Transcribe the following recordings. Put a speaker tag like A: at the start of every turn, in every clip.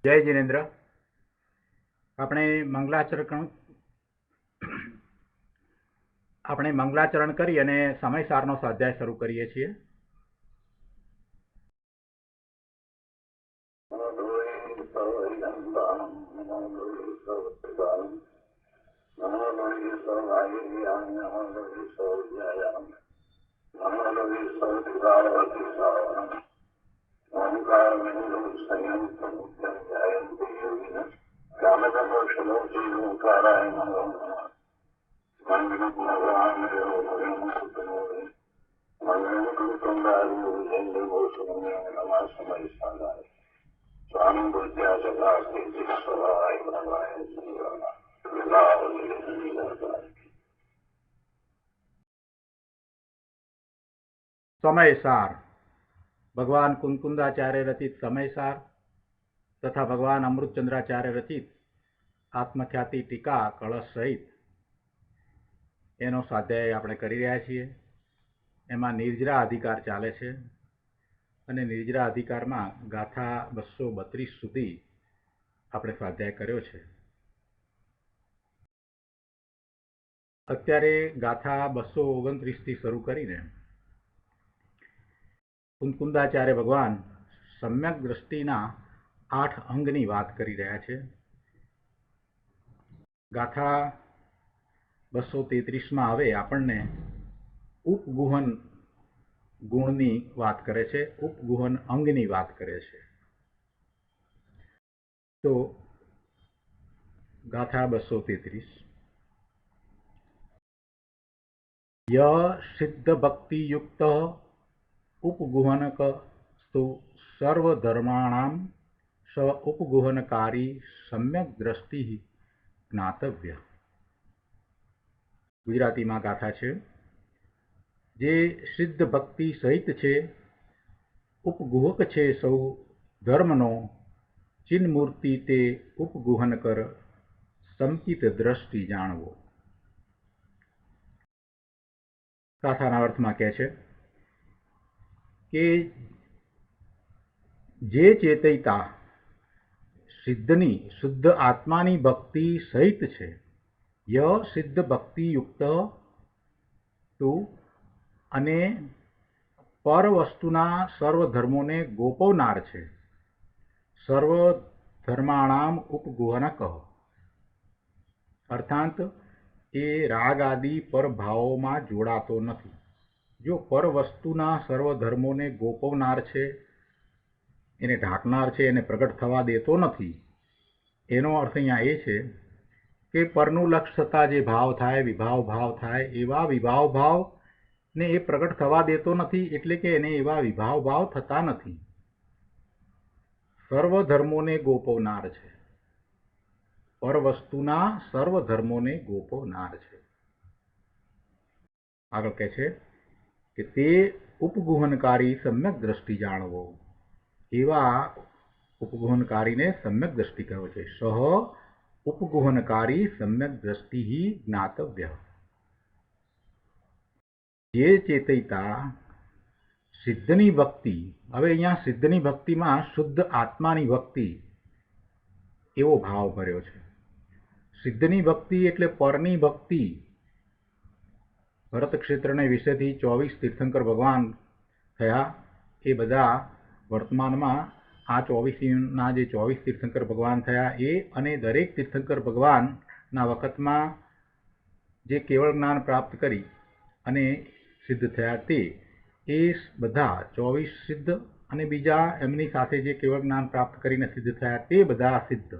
A: જય જીનેન્દ્ર. આપણે મંગલાચરણ કરી અને સમયસારનો સ્વાધ્યાય શરૂ કરીએ છીએ. સમયસાર ભગવાન કુંકુંદાચાર્ય રચિત સમયસાર તથા ભગવાન અમૃતચંદ્રાચાર્ય રચિત આત્મખ્યાતિ ટીકા કળશ સહિત એનો સ્વાધ્યાય આપણે કરી રહ્યા છીએ. એમાં નિર્જરા અધિકાર ચાલે છે અને નિર્જરા અધિકારમાં ગાથા 232 સુધી આપણે સ્વાધ્યાય કર્યો છે. અત્યારે ગાથા 229 થી શરૂ કરીને કુંકુંદાચાર્ય ભગવાન સમ્યક દ્રષ્ટિના 8 અંગની વાત કરી રહ્યા છે. ગાથા 233માં હવે આપણને ઉપગુહન ગુણની વાત કરે છે, ઉપગુહન અંગની વાત કરે છે. તો ગાથા 233 ય સિદ્ધ ભક્તિ યુક્ત ઉપગુહનક સ્તુ સર્વધર્માણામ સ ઉપગુહનકારી સમ્યક દ્રષ્ટિ જ્ઞાતવ્ય. ગુજરાતીમાં ગાથા છે. જે સિદ્ધ ભક્તિ સહિત છે, ઉપગુહક છે સૌ ધર્મનો, ચિન્મૂર્તિ તે ઉપગુહન કર સંકિત દ્રષ્ટિ જાણવો. ગાથાના અર્થમાં કહે છે કે જે ચેતયતા સિદ્ધની શુદ્ધ આત્માની ભક્તિ સહિત છે, ય સિદ્ધ ભક્તિ યુક્ત તું અને પર વસ્તુના સર્વ ધર્મોને ગોપવનાર છે, સર્વ ધર્માણામ ઉપગુહનક અર્થાત એ રાગ આદિ પર ભાવોમાં જોડાતો નથી. જો પર વસ્તુના સર્વ ધર્મોને ગોપવનાર છે, એને ઢાંકનાર છે, એને પ્રગટ થવા દેતો નથી. એનો અર્થ અહીંયા એ છે કે પરનું લક્ષ્ય થતાં જે ભાવ થાય, વિભાવ ભાવ થાય, એવા વિભાવ ભાવને એ પ્રગટ થવા દેતો નથી, એટલે કે એને એવા વિભાવ ભાવ થતા નથી. સર્વ ધર્મોને ગોપવનાર છે, પર વસ્તુના સર્વ ધર્મોને ગોપવનાર છે. આગળ કહે છે કે તે ઉપગુહનકારી સમ્યક દ્રષ્ટિ જાણવો. એવા ઉપગુહનકારીને સમ્યક દ્રષ્ટિ કહે છે. સહ ઉપગુહનકારી સમ્યક દ્રષ્ટિ જ્ઞાતવ્ય. જે ચેતયતા સિદ્ધની ભક્તિ, હવે અહીંયા સિદ્ધની ભક્તિમાં શુદ્ધ આત્માની ભક્તિ એવો ભાવ ભર્યો છે. સિદ્ધની ભક્તિ એટલે પરની ભક્તિ. ભરત ક્ષેત્રને વિશેથી 24 તીર્થંકર ભગવાન થયા. એ બધા વર્તમાનમાં આ 24ના જે 24 તીર્થંકર ભગવાન થયા એ અને દરેક તીર્થંકર ભગવાનના વખતમાં જે કેવળ જ્ઞાન પ્રાપ્ત કરી અને સિદ્ધ થયા તે એ બધા 24 સિદ્ધ અને બીજા એમની સાથે જે કેવળ જ્ઞાન પ્રાપ્ત કરીને સિદ્ધ થયા તે બધા સિદ્ધ,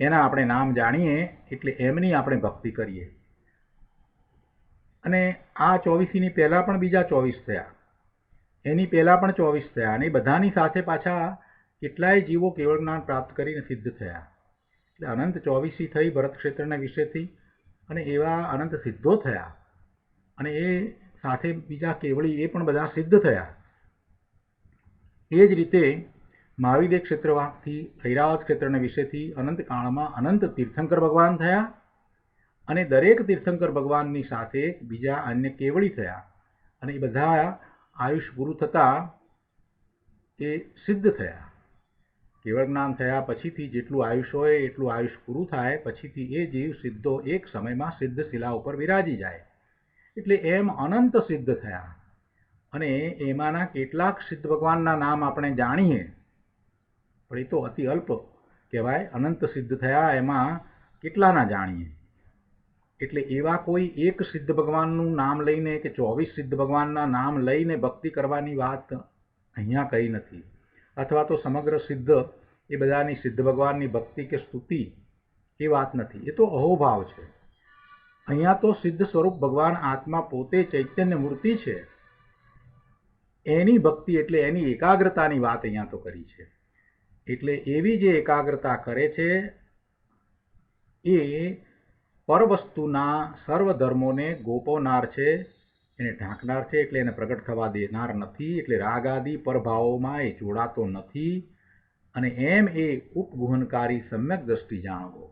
A: એના આપણે નામ જાણીએ એટલે એમની આપણે ભક્તિ કરીએ. અને આ 24ની પહેલાં પણ બીજા 24 થયા, એની પહેલાં પણ 24 થયા, અને બધાની સાથે પાછા કેટલાય જીવો કેવળ જ્ઞાન પ્રાપ્ત કરીને સિદ્ધ થયા. એટલે અનંત 24 થઈ ભરત ક્ષેત્રના વિષયથી, અને એવા અનંત સિદ્ધો થયા, અને એ સાથે બીજા કેવળી એ પણ બધા સિદ્ધ થયા. એ જ રીતે મહાવિદ્ય ક્ષેત્રથી ઐરાવત ક્ષેત્રના વિષયથી અનંત કાળમાં અનંત તીર્થંકર ભગવાન થયા, અને દરેક તીર્થંકર ભગવાનની સાથે બીજા અન્ય કેવળી થયા, અને એ બધા આયુષ પૂરું થતાં એ સિદ્ધ થયા. કેવળ જ્ઞાન થયા પછીથી જેટલું આયુષ્ય હોય એટલું આયુષ્ય પૂરું થાય પછીથી એ જીવ સીધો એક સમયમાં સિદ્ધ શિલા ઉપર વિરાજી જાય. એટલે એમ અનંત સિદ્ધ થયા. અને એમાંના કેટલાક સિદ્ધ ભગવાનના નામ આપણે જાણીએ, પણ એ તો અતિ અલ્પ કહેવાય. અનંત સિદ્ધ થયા એમાં કેટલાના જાણીએ. એટલે એવા કોઈ એક સિદ્ધ ભગવાનનું નામ લઈને કે 24 સિદ્ધ ભગવાનના નામ લઈને ભક્તિ કરવાની વાત અહીંયા કહી નથી. અથવા તો સમગ્ર સિદ્ધ એ બધાની સિદ્ધ ભગવાનની ભક્તિ કે સ્તુતિ એ વાત નથી. એ તો અહોભાવ છે. અહીંયા તો સિદ્ધ સ્વરૂપ ભગવાન આત્મા પોતે ચૈતન્ય મૂર્તિ છે, એની ભક્તિ એટલે એની એકાગ્રતાની વાત અહીંયા તો કરી છે. એટલે એવી જે એકાગ્રતા કરે છે એ પરવસ્તુના સર્વ ધર્મોને ગોપવનાર છે, એને ઢાંકનાર છે. એટલે એને પ્રગટ થવા દેનાર નથી. એટલે રાગ આદિ પરભાવોમાં એ જોડાતો નથી. અને એમ એ ઉપગુહનકારી સમ્યક દ્રષ્ટિ જાણવો.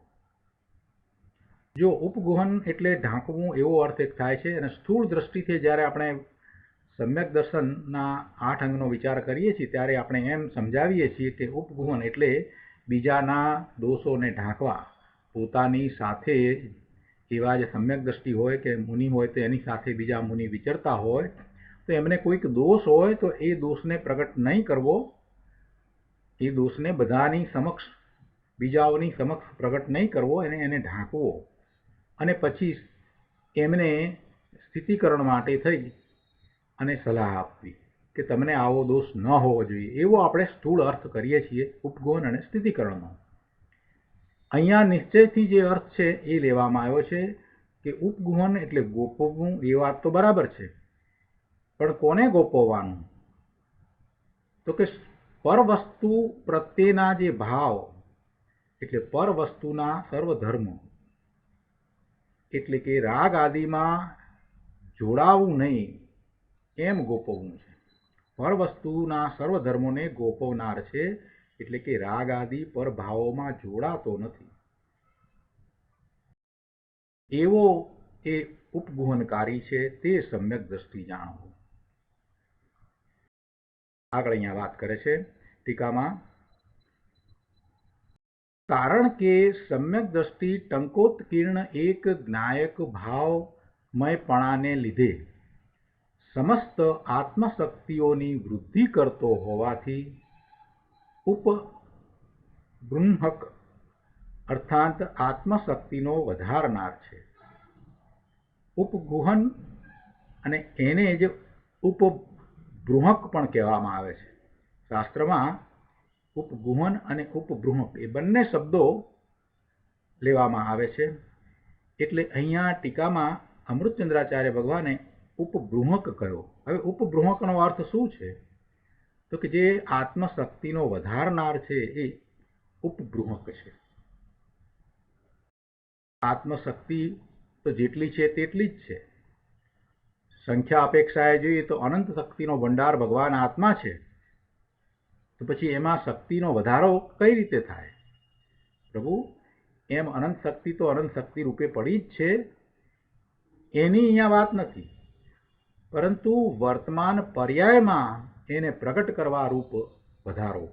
A: જો ઉપગુહન એટલે ઢાંકવું એવો અર્થ એક થાય છે. અને સ્થૂળ દ્રષ્ટિથી જ્યારે આપણે સમ્યક દર્શનના 8 અંગનો વિચાર કરીએ છીએ ત્યારે આપણે એમ સમજાવીએ છીએ કે ઉપગુહન એટલે બીજાના દોષોને ઢાંકવા. પોતાની સાથે એવા જે સમ્યક દ્રષ્ટિ હોય કે મુનિ હોય તો એની સાથે બીજા મુનિ વિચરતા હોય તો એમને કોઈક દોષ હોય તો એ દોષને પ્રગટ નહીં કરવો. એ દોષને બધાની સમક્ષ, બીજાઓની સમક્ષ પ્રગટ નહીં કરવો, એને ઢાંકવો. અને પછી એમને સ્થિતિકરણ માટે થઈ અને સલાહ આપવી કે તમને આવો દોષ ન હોવો જોઈએ. એવો આપણે સ્થૂળ અર્થ કરીએ છીએ ઉપગુહન અને સ્થિતિકરણનો. અહીંયા નિશ્ચયથી જે અર્થ છે એ લેવામાં આવ્યો છે કે ઉપગુહન એટલે ગોપવવું. એ વાત તો બરાબર છે, પણ કોને ગોપવવાનું? તો કે પરવસ્તુ પ્રત્યેના જે ભાવ, એટલે પરવસ્તુના સર્વ ધર્મ, એટલે કે રાગ આદિમાં જોડાવું નહીં એમ ગોપવવું છે. પરવસ્તુના સર્વ ધર્મોને ગોપવનાર છે, એટલે કે રાગ આદિ પર ભાવોમાં જોડાતો નથી. એવો એ ઉપગુહનકારી છે, તે સમ્યક દ્રષ્ટિ જાણવો. આગળ અહીંયા વાત કરે છે ટીકામાં, કારણ કે સમ્યક દ્રષ્ટિ ટંકોત્કીર્ણ એક જ્ઞાયક ભાવમયપણાને લીધે સમસ્ત આત્મશક્તિઓની વૃદ્ધિ કરતો હોવાથી ઉપબૃંહક અર્થાત આત્મશક્તિનો વધારનાર છે. ઉપગુહન અને એને જ ઉપબૃંહક પણ કહેવામાં આવે છે. શાસ્ત્રમાં ઉપગુહન અને ઉપબૃંહક એ બંને શબ્દો લેવામાં આવે છે. એટલે અહીંયા ટીકામાં અમૃતચંદ્રાચાર્ય ભગવાને ઉપબૃંહક કહ્યો. હવે ઉપબૃંહકનો અર્થ શું છે? તો કે જે આત્મશક્તિનો વધારનાર છે એ ઉપબૃંહક છે. આત્મશક્તિ તો જેટલી છે તેટલી જ છે. સંખ્યા અપેક્ષાએ જોઈએ તો અનંત શક્તિનો ભંડાર ભગવાન આત્મા છે. તો પછી એમાં શક્તિનો વધારો કઈ રીતે થાય? પ્રભુ એમ અનંત શક્તિ તો અનંત શક્તિ રૂપે પડી જ છે, એની અહીંયા વાત નથી. પરંતુ વર્તમાન પર્યાયમાં એને પ્રગટ કરવા રૂપ વધારો,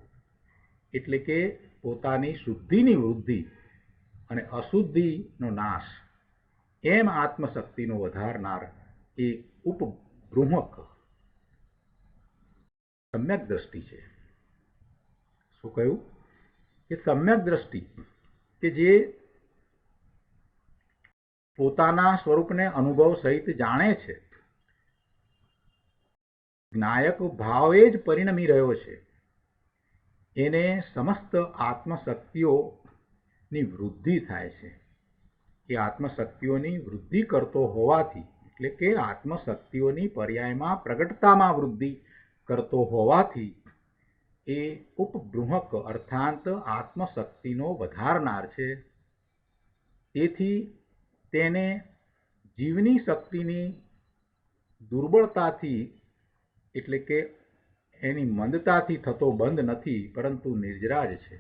A: એટલે કે પોતાની શુદ્ધિની વૃદ્ધિ અને અશુદ્ધિનો નાશ, એમ આત્મશક્તિનો વધારનાર એ ઉપબૃંહક સમ્યક દ્રષ્ટિ છે. શું કહ્યું? કે સમ્યક દ્રષ્ટિ કે જે પોતાના સ્વરૂપને અનુભવ સહિત જાણે છે, જ્ઞાયક ભાવે જ પરિણમી રહ્યો છે, એને સમસ્ત આત્મશક્તિઓની વૃદ્ધિ થાય છે. એ આત્મશક્તિઓની વૃદ્ધિ કરતો હોવાથી, એટલે કે આત્મશક્તિઓની પર્યાયમાં પ્રગટતામાં વૃદ્ધિ કરતો હોવાથી એ ઉપબૃંહક અર્થાત આત્મશક્તિનો વધારનાર છે. તેથી તેને જીવની શક્તિની દુર્બળતાથી, એટલે કે એની મંદતાથી થતો બંધ નથી, પરંતુ નિર્જરાજ છે.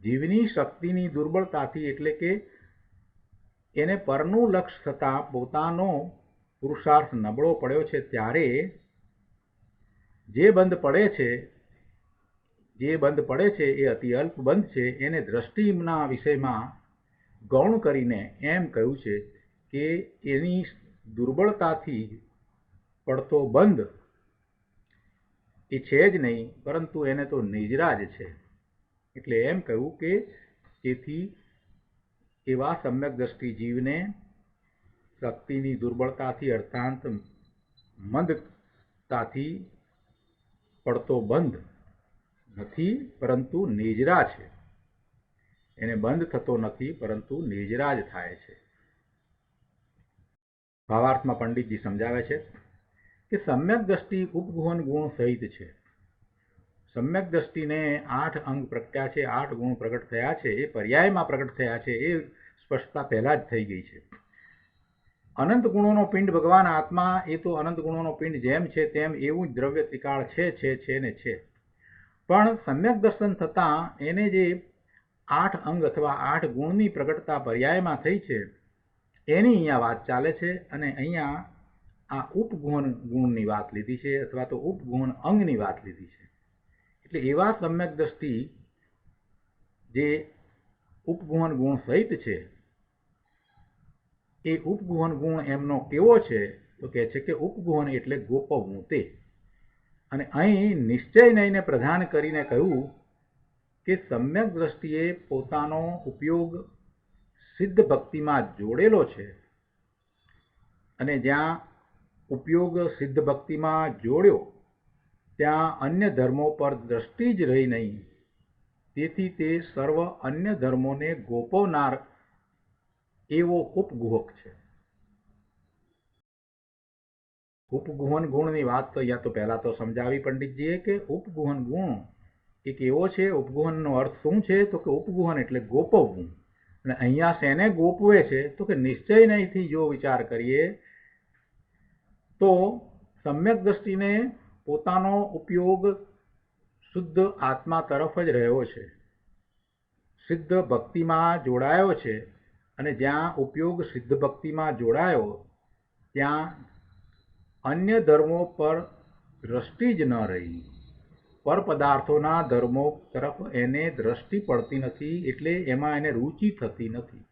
A: જીવની શક્તિની દુર્બળતાથી, એટલે કે એને પરનું લક્ષ્ય થતાં પોતાનો પુરુષાર્થ નબળો પડ્યો છે ત્યારે જે બંધ પડે છે જે બંધ પડે છે એ અતિ અલ્પ બંધ છે, એને દ્રષ્ટિના વિષયમાં ગૌણ કરીને એમ કહ્યું છે કે એની દુર્બળતાથી પડતો બંધ એ છે જ નહીં, પરંતુ એને તો નિજરાજ છે. એટલે એમ કહ્યું કે તેથી એવા સમ્યક દ્રષ્ટિ જીવને શક્તિની દુર્બળતાથી અર્થાંત મંદતાથી પડતો બંધ નથી, પરંતુ નિજરા છે. એને બંધ થતો નથી, પરંતુ નિજરા જ થાય છે. ભાવાર્થમાં પંડિતજી સમજાવે છે કે સમ્યક દ્રષ્ટિ ઉપગુહન ગુણ સહિત છે. સમ્યક દ્રષ્ટિને 8 અંગ પ્રગટ્યા છે, 8 ગુણ પ્રગટ થયા છે, એ પર્યાયમાં પ્રગટ થયા છે, એ સ્પષ્ટતા પહેલા જ થઈ ગઈ છે. અનંત ગુણોનો પિંડ ભગવાન આત્મા એ તો અનંત ગુણોનો પિંડ જેમ છે તેમ એવું જ દ્રવ્ય ત્રિકાળ છે ને છે. પણ સમ્યક દર્શન થતાં એને જે 8 અંગ અથવા 8 ગુણની પ્રગટતા પર્યાયમાં થઈ છે એની અહીંયા વાત ચાલે છે. અને અહીંયા આ ઉપગુહન ગુણની વાત લીધી છે, અથવા તો ઉપગુહન અંગની વાત લીધી છે. એટલે એવા સમ્યક દ્રષ્ટિ જે ઉપગુહન ગુણ સહિત છે, એ ઉપગુહન ગુણ એમનો કેવો છે તો કહે છે કે ઉપગુહન એટલે ગોપવવું તે. અને અહીં નિશ્ચય નયને પ્રધાન કરીને કહ્યું કે સમ્યક દ્રષ્ટિએ પોતાનો ઉપયોગ સિદ્ધ ભક્તિમાં જોડેલો છે, અને જ્યાં ઉપયોગ સિદ્ધ ભક્તિમાં જોડ્યો ત્યાં અન્ય ધર્મો પર દ્રષ્ટિ જ રહી નહીં. તેથી તે સર્વ અન્ય ધર્મોને ગોપવનાર એવો ઉપગુહક છે. ઉપગુહન ગુણની વાત તો અહીંયા તો પહેલા તો સમજાવી પંડિતજીએ કે ઉપગુહન ગુણ એક એવો છે. ઉપગુહનનો અર્થ શું છે તો કે ઉપગુહન એટલે ગોપવવું. અને અહીંયા શેને ગોપવે છે તો કે નિશ્ચય નહીંથી જો વિચાર કરીએ તો સમ્યક દ્રષ્ટિને પોતાનો ઉપયોગ શુદ્ધ આત્મા તરફ જ રહ્યો છે, સિદ્ધ ભક્તિમાં જોડાયો છે. અને જ્યાં ઉપયોગ સિદ્ધ ભક્તિમાં જોડાયો ત્યાં અન્ય ધર્મો પર દ્રષ્ટિ જ ન રહી. પર પદાર્થોના ધર્મો તરફ એને દ્રષ્ટિ પડતી નથી, એટલે એમાં એને રુચિ થતી નથી.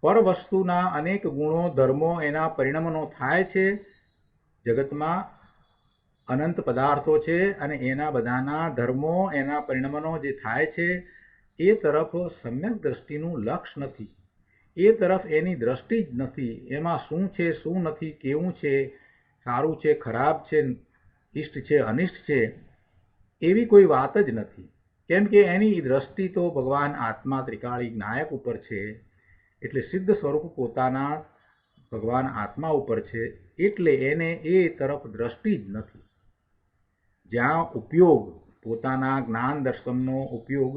A: પર વસ્તુના અનેક ગુણો ધર્મો એના પરિણમનો થાય છે. જગતમાં અનંત પદાર્થો છે અને એના બધાના ધર્મો એના પરિણમનો જે થાય છે એ તરફ સમ્યક દ્રષ્ટિનું લક્ષ નથી. એ તરફ એની દ્રષ્ટિ જ નથી. એમાં શું છે શું નથી, કેવું છે, સારું છે ખરાબ છે, ઇષ્ટ છે અનિષ્ટ છે, એવી કોઈ વાત જ નથી. કેમ કે એની દ્રષ્ટિ તો ભગવાન આત્મા ત્રિકાળી નાયક ઉપર છે, એટલે સિદ્ધ સ્વરૂપ પોતાના ભગવાન આત્મા ઉપર છે, એટલે એને એ તરફ દ્રષ્ટિ જ નથી. જ્યાં ઉપયોગ પોતાના જ્ઞાન દર્શનનો ઉપયોગ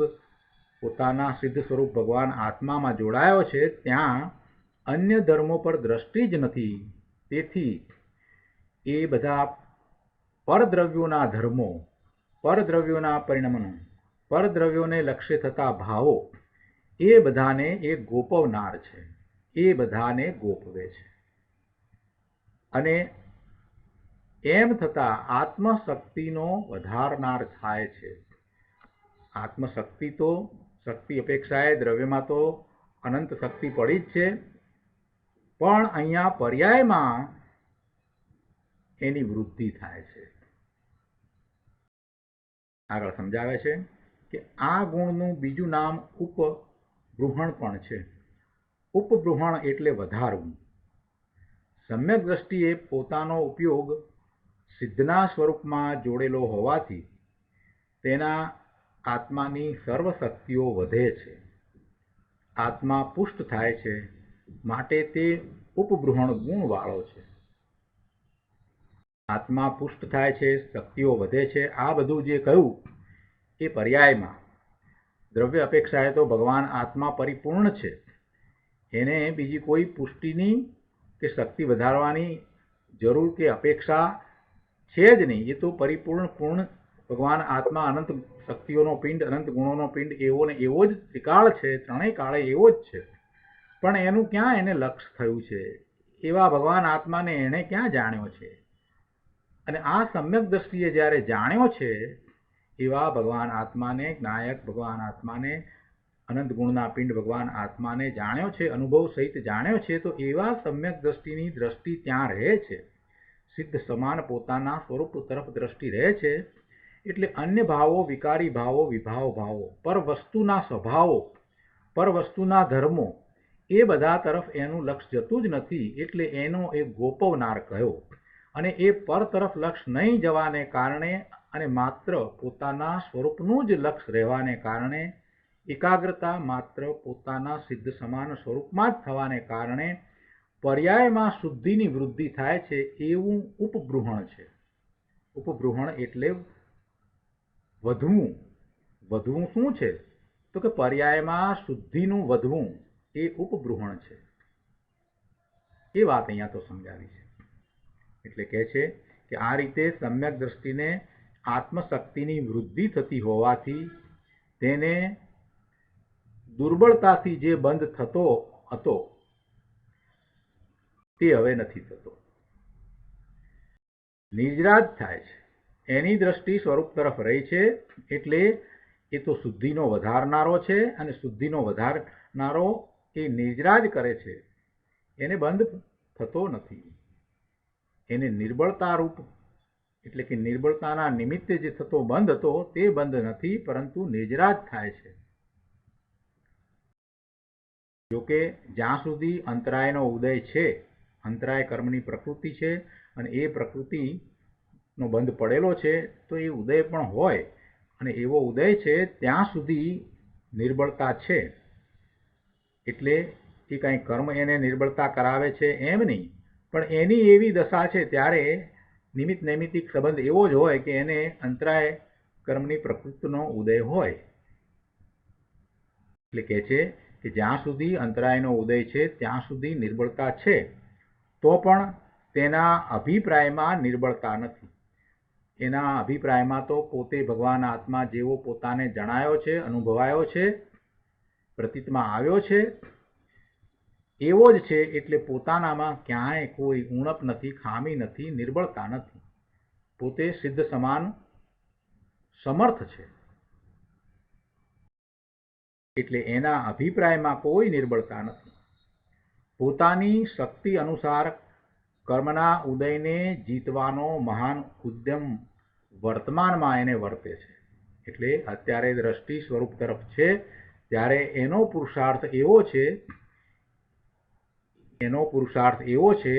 A: પોતાના સિદ્ધ સ્વરૂપ ભગવાન આત્મામાં જોડાયો છે ત્યાં અન્ય ધર્મો પર દ્રષ્ટિ જ નથી. તેથી એ બધા પરદ્રવ્યોના ધર્મો, પરદ્રવ્યોના પરિણમનો, પરદ્રવ્યોને લક્ષ્ય થતા ભાવો એ બધાને એ ગોપવનાર છે, એ બધાને ગોપવે છે. અને એમ થતાં આત્મશક્તિનો વધારનાર થાય છે. આત્મશક્તિ તો શક્તિ અપેક્ષાએ દ્રવ્યમાં તો અનંત શક્તિ પડી જ છે, પણ અહીંયા પર્યાયમાં એની વૃદ્ધિ થાય છે. આગળ સમજાવે છે કે આ ગુણનું બીજું નામ ઉપબૃહણ પણ છે. ઉપબૃહણ એટલે વધારવું. સમ્યક દ્રષ્ટિએ પોતાનો ઉપયોગ સિદ્ધના સ્વરૂપમાં જોડેલો હોવાથી તેના આત્માની સર્વ શક્તિઓ વધે છે. આત્મા પુષ્ટ થાય છે, માટે તે ઉપબૃહણ ગુણવાળો છે. આત્મા પુષ્ટ થાય છે, શક્તિઓ વધે છે. આ બધું જે કહ્યું એ પર્યાયમાં. દ્રવ્ય અપેક્ષાએ તો ભગવાન આત્મા પરિપૂર્ણ છે, એને બીજી કોઈ પુષ્ટિની કે શક્તિ વધારવાની જરૂર કે અપેક્ષા છે જ નહીં. એ તો પરિપૂર્ણ પૂર્ણ ભગવાન આત્મા અનંત શક્તિઓનો પિંડ, અનંત ગુણોનો પિંડ એવો ને એવો જ ત્રિકાળ છે, ત્રણેય કાળે એવો જ છે. પણ એનું ક્યાં એને લક્ષ થયું છે? એવા ભગવાન આત્માને એણે ક્યાં જાણ્યો છે? અને આ સમ્યક દ્રષ્ટિએ જ્યારે જાણ્યો છે એવા ભગવાન આત્માને, જ્ઞાયક ભગવાન આત્માને, અનંત ગુણના પિંડ ભગવાન આત્માને જાણ્યો છે, અનુભવ સહિત જાણ્યો છે, તો એવા સમ્યક દ્રષ્ટિની દ્રષ્ટિ ત્યાં રહે છે, સિદ્ધ સમાન પોતાના સ્વરૂપ તરફ દ્રષ્ટિ રહે છે. એટલે અન્ય ભાવો, વિકારી ભાવો, વિભાવ ભાવો, પર વસ્તુના સ્વભાવો, પર વસ્તુના ધર્મો, એ બધા તરફ એનું લક્ષ જતું જ નથી. એટલે એનો એ ગોપવનાર કહ્યો. અને એ પર તરફ લક્ષ નહીં જવાને કારણે અને માત્ર પોતાના સ્વરૂપનું જ લક્ષ રહેવાને કારણે, એકાગ્રતા માત્ર પોતાના સિદ્ધ સમાન સ્વરૂપમાં જ થવાને કારણે પર્યાયમાં શુદ્ધિની વૃદ્ધિ થાય છે. એવું ઉપબૃહણ છે. ઉપબૃહણ એટલે વધવું. વધવું શું છે? તો કે પર્યાયમાં શુદ્ધિનું વધવું એ ઉપબૃહણ છે. એ વાત અહીંયા તો સમજાવી છે. એટલે કહે છે કે આ રીતે સમ્યક દ્રષ્ટિને આત્મશક્તિની વૃદ્ધિ થતી હોવાથી તેને દુર્બળતાથી જે બંધ થતો હતો તે હવે નથી થતો. નિર્જરાજ થાય છે. એની દ્રષ્ટિ સ્વરૂપ તરફ રહી છે. એટલે એ તો શુદ્ધિનો વધારનારો છે, અને શુદ્ધિનો વધારનારો એ નિર્જરાજ કરે છે. એને બંધ થતો નથી. એને નિર્બળતા રૂપ, એટલે કે નિર્બળતાના નિમિત્તે જે થતો બંધ હતો તે બંધ નથી, પરંતુ નિર્જરાજ થાય છે. જોકે જ્યાં સુધી અંતરાયનો ઉદય છે, અંતરાય કર્મની પ્રકૃતિ છે, અને એ પ્રકૃતિનો બંધ પડેલો છે, તો એ ઉદય પણ હોય, અને એવો ઉદય છે ત્યાં સુધી નિર્બળતા છે. એટલે એ કાંઈ કર્મ એને નિર્બળતા કરાવે છે એમ નહીં, પણ એની એવી દશા છે ત્યારે નિમિત્ત નૈમિત્તિક સંબંધ એવો જ હોય કે એને અંતરાય કર્મની પ્રકૃતિનો ઉદય હોય. એટલે કહે છે કે જ્યાં સુધી અંતરાયનો ઉદય છે ત્યાં સુધી નિર્બળતા છે, તો પણ તેના અભિપ્રાયમાં નિર્બળતા નથી. એના અભિપ્રાયમાં તો પોતે ભગવાન આત્મા જેવો પોતાને જણાયો છે, અનુભવાયો છે, પ્રતીતમાં આવ્યો છે, એવો જ છે. એટલે પોતાનામાં ક્યાંય કોઈ ઉણપ નથી, ખામી નથી, નિર્બળતા નથી. પોતે સિદ્ધ સમાન સમર્થ છે. એટલે એના અભિપ્રાયમાં કોઈ નિર્બળતા નથી. પોતાની શક્તિ અનુસાર કર્મના ઉદયને જીતવાનો મહાન ઉદ્યમ વર્તમાનમાં એને વર્તે છે. એટલે અત્યારે દ્રષ્ટિ સ્વરૂપ તરફ છે ત્યારે એનો પુરુષાર્થ એવો છે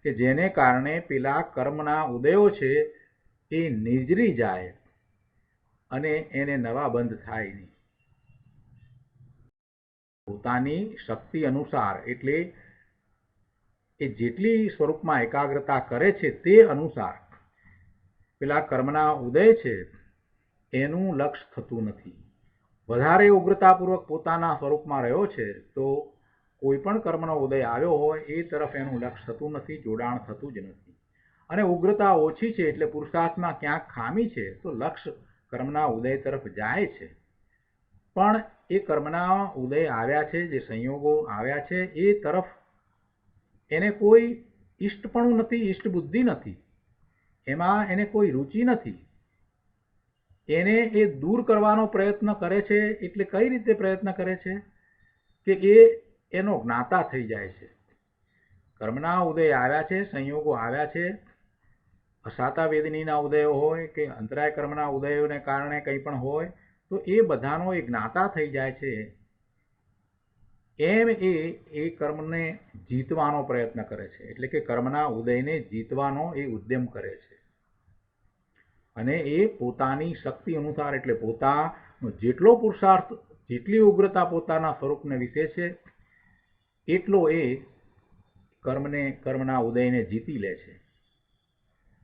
A: કે જેને કારણે પેલા કર્મના ઉદયો છે એ નિર્જરી જાય અને એને નવા બંધ થાય નહીં. પોતાની શક્તિ અનુસાર, એટલે એ જેટલી સ્વરૂપમાં એકાગ્રતા કરે છે તે અનુસાર પેલા કર્મના ઉદય છે એનું લક્ષ થતું નથી. વધારે ઉગ્રતાપૂર્વક પોતાના સ્વરૂપમાં રહ્યો છે તો કોઈ પણ કર્મનો ઉદય આવ્યો હોય એ તરફ એનું લક્ષ થતું નથી, જોડાણ થતું જ નથી. અને ઉગ્રતા ઓછી છે એટલે પુરુષાર્થમાં ક્યાંક ખામી છે તો લક્ષ કર્મના ઉદય તરફ જાય છે. પણ એ કર્મના ઉદય આવ્યા છે, જે સંયોગો આવ્યા છે એ તરફ એને કોઈ ઈષ્ટપણું નથી, ઈષ્ટ બુદ્ધિ નથી, એમાં એને કોઈ રુચિ નથી. એને એ દૂર કરવાનો પ્રયત્ન કરે છે. એટલે કઈ રીતે પ્રયત્ન કરે છે કે એ એનો જ્ઞાતા થઈ જાય છે. કર્મના ઉદય આવ્યા છે, સંયોગો આવ્યા છે, અસાતા વેદનીના ઉદયો હોય કે અંતરાય કર્મના ઉદયોને કારણે કંઈ પણ હોય, તો એ બધાનો એ જ્ઞાતા થઈ જાય છે. એમ એ કર્મને જીતવાનો પ્રયત્ન કરે છે. એટલે કે કર્મના ઉદયને જીતવાનો એ ઉદ્યમ કરે છે. અને એ પોતાની શક્તિ અનુસાર, એટલે પોતાનો જેટલો પુરુષાર્થ, જેટલી ઉગ્રતા પોતાના સ્વરૂપને વિશે છે એટલો એ કર્મના ઉદયને જીતી લે છે.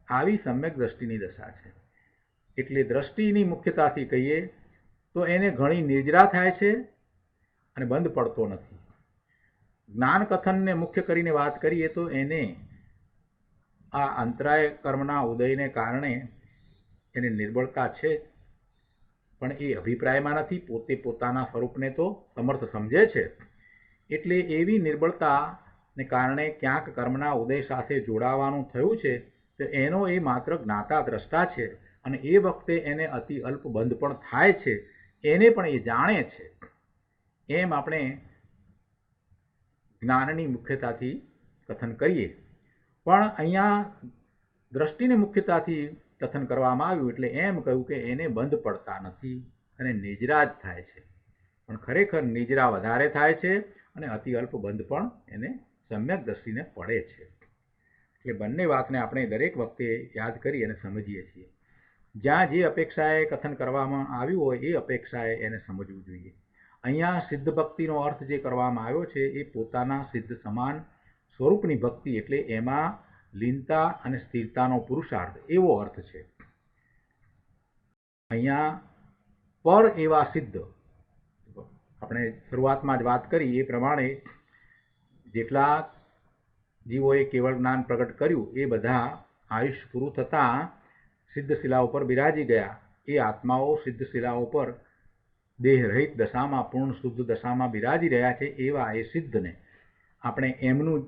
A: આવી સમ્યક દ્રષ્ટિની દશા છે. એટલે દ્રષ્ટિની મુખ્યતાથી કહીએ તો એને ઘણી નિર્જરા થાય છે અને બંધ પડતો નથી. જ્ઞાન કથનને મુખ્ય કરીને વાત કરીએ તો એને આ અંતરાય કર્મના ઉદયને કારણે એને નિર્બળતા છે, પણ એ અભિપ્રાયમાં નથી. પોતે પોતાના સ્વરૂપને તો સમર્થ સમજે છે. એટલે એવી નિર્બળતાને કારણે ક્યાંક કર્મના ઉદય સાથે જોડાવાનું થયું છે તો એનો એ માત્ર જ્ઞાતા દ્રષ્ટા છે અને એ વખતે એને અતિ અલ્પ બંધ પણ થાય છે, એને પણ એ જાણે છે. એમ આપણે જ્ઞાનની મુખ્યતાથી કથન કરીએ, પણ અહીંયા દ્રષ્ટિને મુખ્યતાથી કથન કરવામાં આવ્યું એટલે એમ કહ્યું કે એને બંધ પડતા નથી અને નિજરા જ થાય છે. પણ ખરેખર નિજરા વધારે થાય છે અને અતિ અલ્પ બંધ પણ એને સમ્યક દ્રષ્ટિને પડે છે. એટલે બંને વાતને આપણે દરેક વખતે યાદ કરી અને સમજીએ છીએ. જ્યાં જે અપેક્ષાએ કથન કરવામાં આવ્યું હોય એ અપેક્ષાએ એને સમજવું જોઈએ. અહીંયા સિદ્ધ ભક્તિનો અર્થ જે કરવામાં આવ્યો છે એ પોતાના સિદ્ધ સમાન સ્વરૂપની ભક્તિ, એટલે એમાં લીનતા અને સ્થિરતાનો પુરુષાર્થ, એવો અર્થ છે. અહીંયા પર એવા સિદ્ધ, આપણે શરૂઆતમાં જ વાત કરી એ પ્રમાણે જેટલા જીવોએ કેવળ જ્ઞાન પ્રગટ કર્યું એ બધા આયુષ્ય પૂરું થતાં સિદ્ધ શિલા ઉપર બિરાજી ગયા. એ આત્માઓ સિદ્ધ શિલાઓ પર દેહ રહિત દશામાં, પૂર્ણ શુદ્ધ દશામાં બિરાજી રહ્યા છે. એવા એ સિદ્ધને આપણે એમનું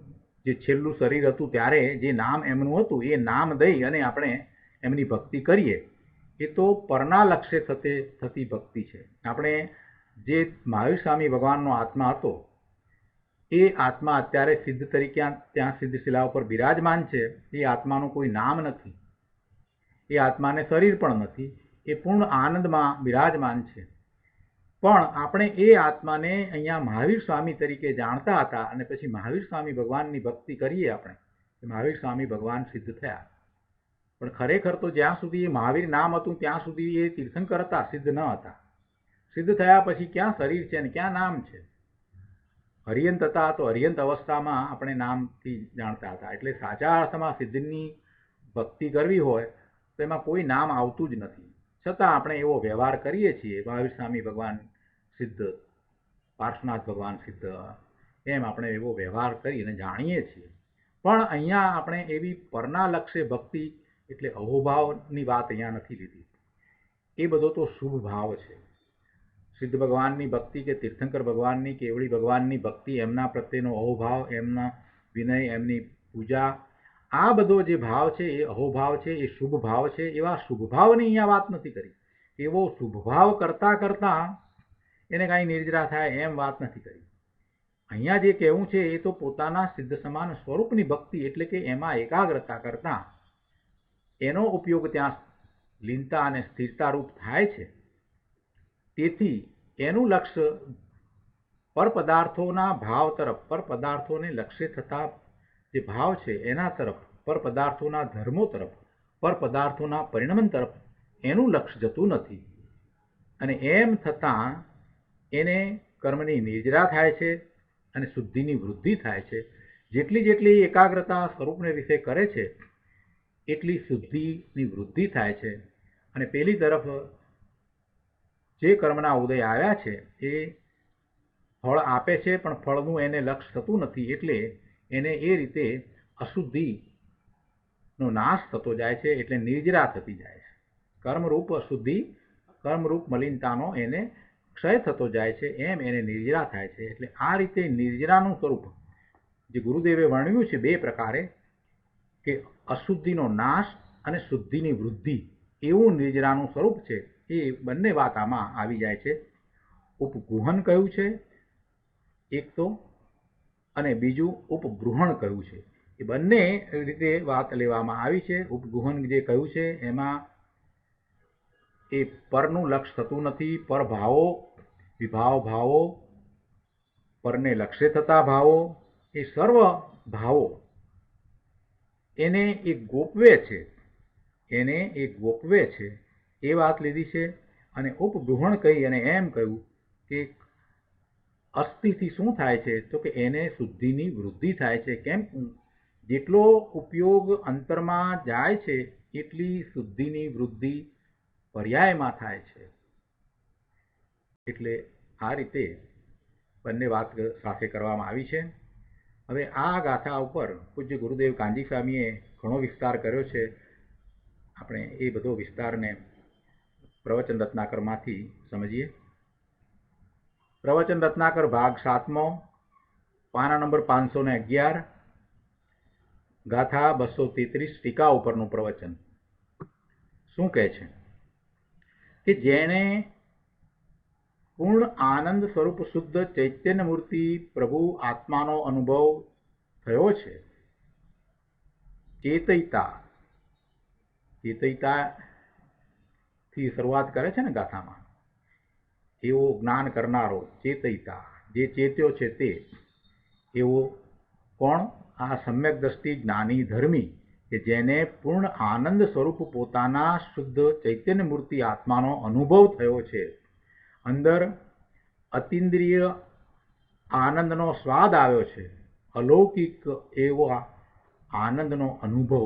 A: જે છેલ્લું શરીર હતું ત્યારે જે નામ એમનું હતું એ નામ દઈ અને આપણે એમની ભક્તિ કરીએ, એ તો પરના લક્ષ્ય થતી ભક્તિ છે. આપણે જે મહાવીર સ્વામી ભગવાનનો આત્મા હતો એ આત્મા અત્યારે સિદ્ધ તરીકે ત્યાં સિદ્ધ શિલા ઉપર બિરાજમાન છે. એ આત્માનું કોઈ નામ નથી, એ આત્માને શરીર પણ નથી, એ પૂર્ણ આનંદમાં બિરાજમાન છે. પણ આપણે એ આત્માને અહીંયા મહાવીર સ્વામી તરીકે જાણતા હતા અને પછી મહાવીર સ્વામી ભગવાનની ભક્તિ કરીએ આપણે, મહાવીર સ્વામી ભગવાન સિદ્ધ થયા. પણ ખરેખર તો જ્યાં સુધી એ મહાવીર નામ હતું ત્યાં સુધી એ તીર્થંકર હતા, સિદ્ધ ન હતા. સિદ્ધ થયા પછી ક્યાં શરીર છે અને ક્યાં નામ છે? હરિયંત હતા તો હરિયંત અવસ્થામાં આપણે નામથી જાણતા હતા. એટલે સાચા અર્થમાં સિદ્ધની ભક્તિ કરવી હોય તો એમાં કોઈ નામ આવતું જ નથી. છતાં આપણે એવો વ્યવહાર કરીએ છીએ, મહાવીર સ્વામી ભગવાન સિદ્ધ, પાર્શ્વનાથ ભગવાન સિદ્ધ, એમ આપણે એવો વ્યવહાર કરીને જાણીએ છીએ. પણ અહીંયા આપણે એવી પરના લક્ષ્ય ભક્તિ એટલે અહોભાવની વાત અહીંયા નથી લીધી. એ બધો તો શુભ ભાવ છે. સિદ્ધ ભગવાનની ભક્તિ કે તીર્થંકર ભગવાનની, કેવળી ભગવાનની ભક્તિ, એમના પ્રત્યેનો અહોભાવ, એમના વિનય, એમની પૂજા, આ બધો જે ભાવ છે એ અહોભાવ છે, એ શુભ ભાવ છે. એવા શુભ ભાવની અહીંયા વાત નથી કરી. એવો શુભ ભાવ કરતાં કરતાં એને કાંઈ નિર્જરા થાય એમ વાત નથી કરી. અહીંયા જે કહેવું છે એ તો પોતાના સિદ્ધ સમાન સ્વરૂપની ભક્તિ, એટલે કે એમાં એકાગ્રતા કરતાં એનો ઉપયોગ ત્યાં લીનતા અને સ્થિરતા રૂપ થાય છે. તેથી એનું લક્ષ્ય પરપદાર્થોના ભાવ તરફ, પરપદાર્થોને લક્ષ્ય થતા જે ભાવ છે એના તરફ, પરપદાર્થોના ધર્મો તરફ, પરપદાર્થોના પરિણમન તરફ એનું લક્ષ્ય જતું નથી. અને એમ થતાં એને કર્મની નિર્જરા થાય છે અને શુદ્ધિની વૃદ્ધિ થાય છે. જેટલી જેટલી એકાગ્રતા સ્વરૂપને વિશે કરે છે એટલી શુદ્ધિની વૃદ્ધિ થાય છે. અને પેલી તરફ જે કર્મના ઉદય આવ્યા છે એ ફળ આપે છે, પણ ફળનું એને લક્ષ્ય થતું નથી. એટલે એને એ રીતે અશુદ્ધિનો નાશ થતો જાય છે, એટલે નિર્જરા થતી જાય છે. કર્મરૂપ અશુદ્ધિ, કર્મરૂપ મલિનતાનો એને ક્ષય થતો જાય છે, એમ એને નિર્જરા થાય છે. એટલે આ રીતે નિર્જરાનું સ્વરૂપ જે ગુરુદેવે વર્ણવ્યું છે બે પ્રકારે, કે અશુદ્ધિનો નાશ અને શુદ્ધિની વૃદ્ધિ, એવું નિર્જરાનું સ્વરૂપ છે. એ બંને વાત આમાં આવી જાય છે. ઉપગુહન કહ્યું છે એક તો, અને બીજું ઉપગૃહણ કહ્યું છે. એ બંને રીતે વાત લેવામાં આવી છે. ઉપગુહન જે કહ્યું છે એમાં એ પરનું લક્ષ્ય થતું નથી. પર ભાવો, વિભાવ ભાવો, પરને લક્ષ્ય થતા ભાવો, એ સર્વ ભાવો એને એ ગોપવે છે, એને એ ગોપવે છે, એ વાત લીધી છે. અને ઉપગૃહણ કહી અને એમ કહ્યું કે અસ્થિથી શું થાય છે તો કે એને શુદ્ધિની વૃદ્ધિ થાય છે. કેમ? જેટલો ઉપયોગ અંતરમાં જાય છે એટલી શુદ્ધિની વૃદ્ધિ પર્યાયમાં થાય છે. એટલે આ રીતે બંને વાત સાથે કરવામાં આવી છે. હવે આ ગાથા ઉપર પૂજ્ય ગુરુદેવ કાંજી સ્વામીએ ઘણો વિસ્તાર કર્યો છે. આપણે એ બધો વિસ્તારને પ્રવચન રત્નાકરમાંથી સમજીએ. પ્રવચન રત્નાકર ભાગ 7મો, પાના નંબર 511, ગાથા 233, ટીકા ઉપરનું પ્રવચન. શું કહે છે કે જેણે પૂર્ણ આનંદ સ્વરૂપ શુદ્ધ ચૈતન્ય મૂર્તિ પ્રભુ આત્માનો અનુભવ થયો છે, ચેતયતા થી શરૂઆત કરે છે ને ગાથામાં, એવો જ્ઞાન કરનારો ચેતયતા, જે ચેત્યો છે તે, એવો કોણ? આ સમ્યક દ્રષ્ટિ જ્ઞાની ધર્મી કે જેને પૂર્ણ આનંદ સ્વરૂપ પોતાના શુદ્ધ ચૈતન્ય મૂર્તિ આત્માનો અનુભવ થયો છે, અંદર અતિન્દ્રિય આનંદનો સ્વાદ આવ્યો છે, અલૌકિક એવા આનંદનો અનુભવ,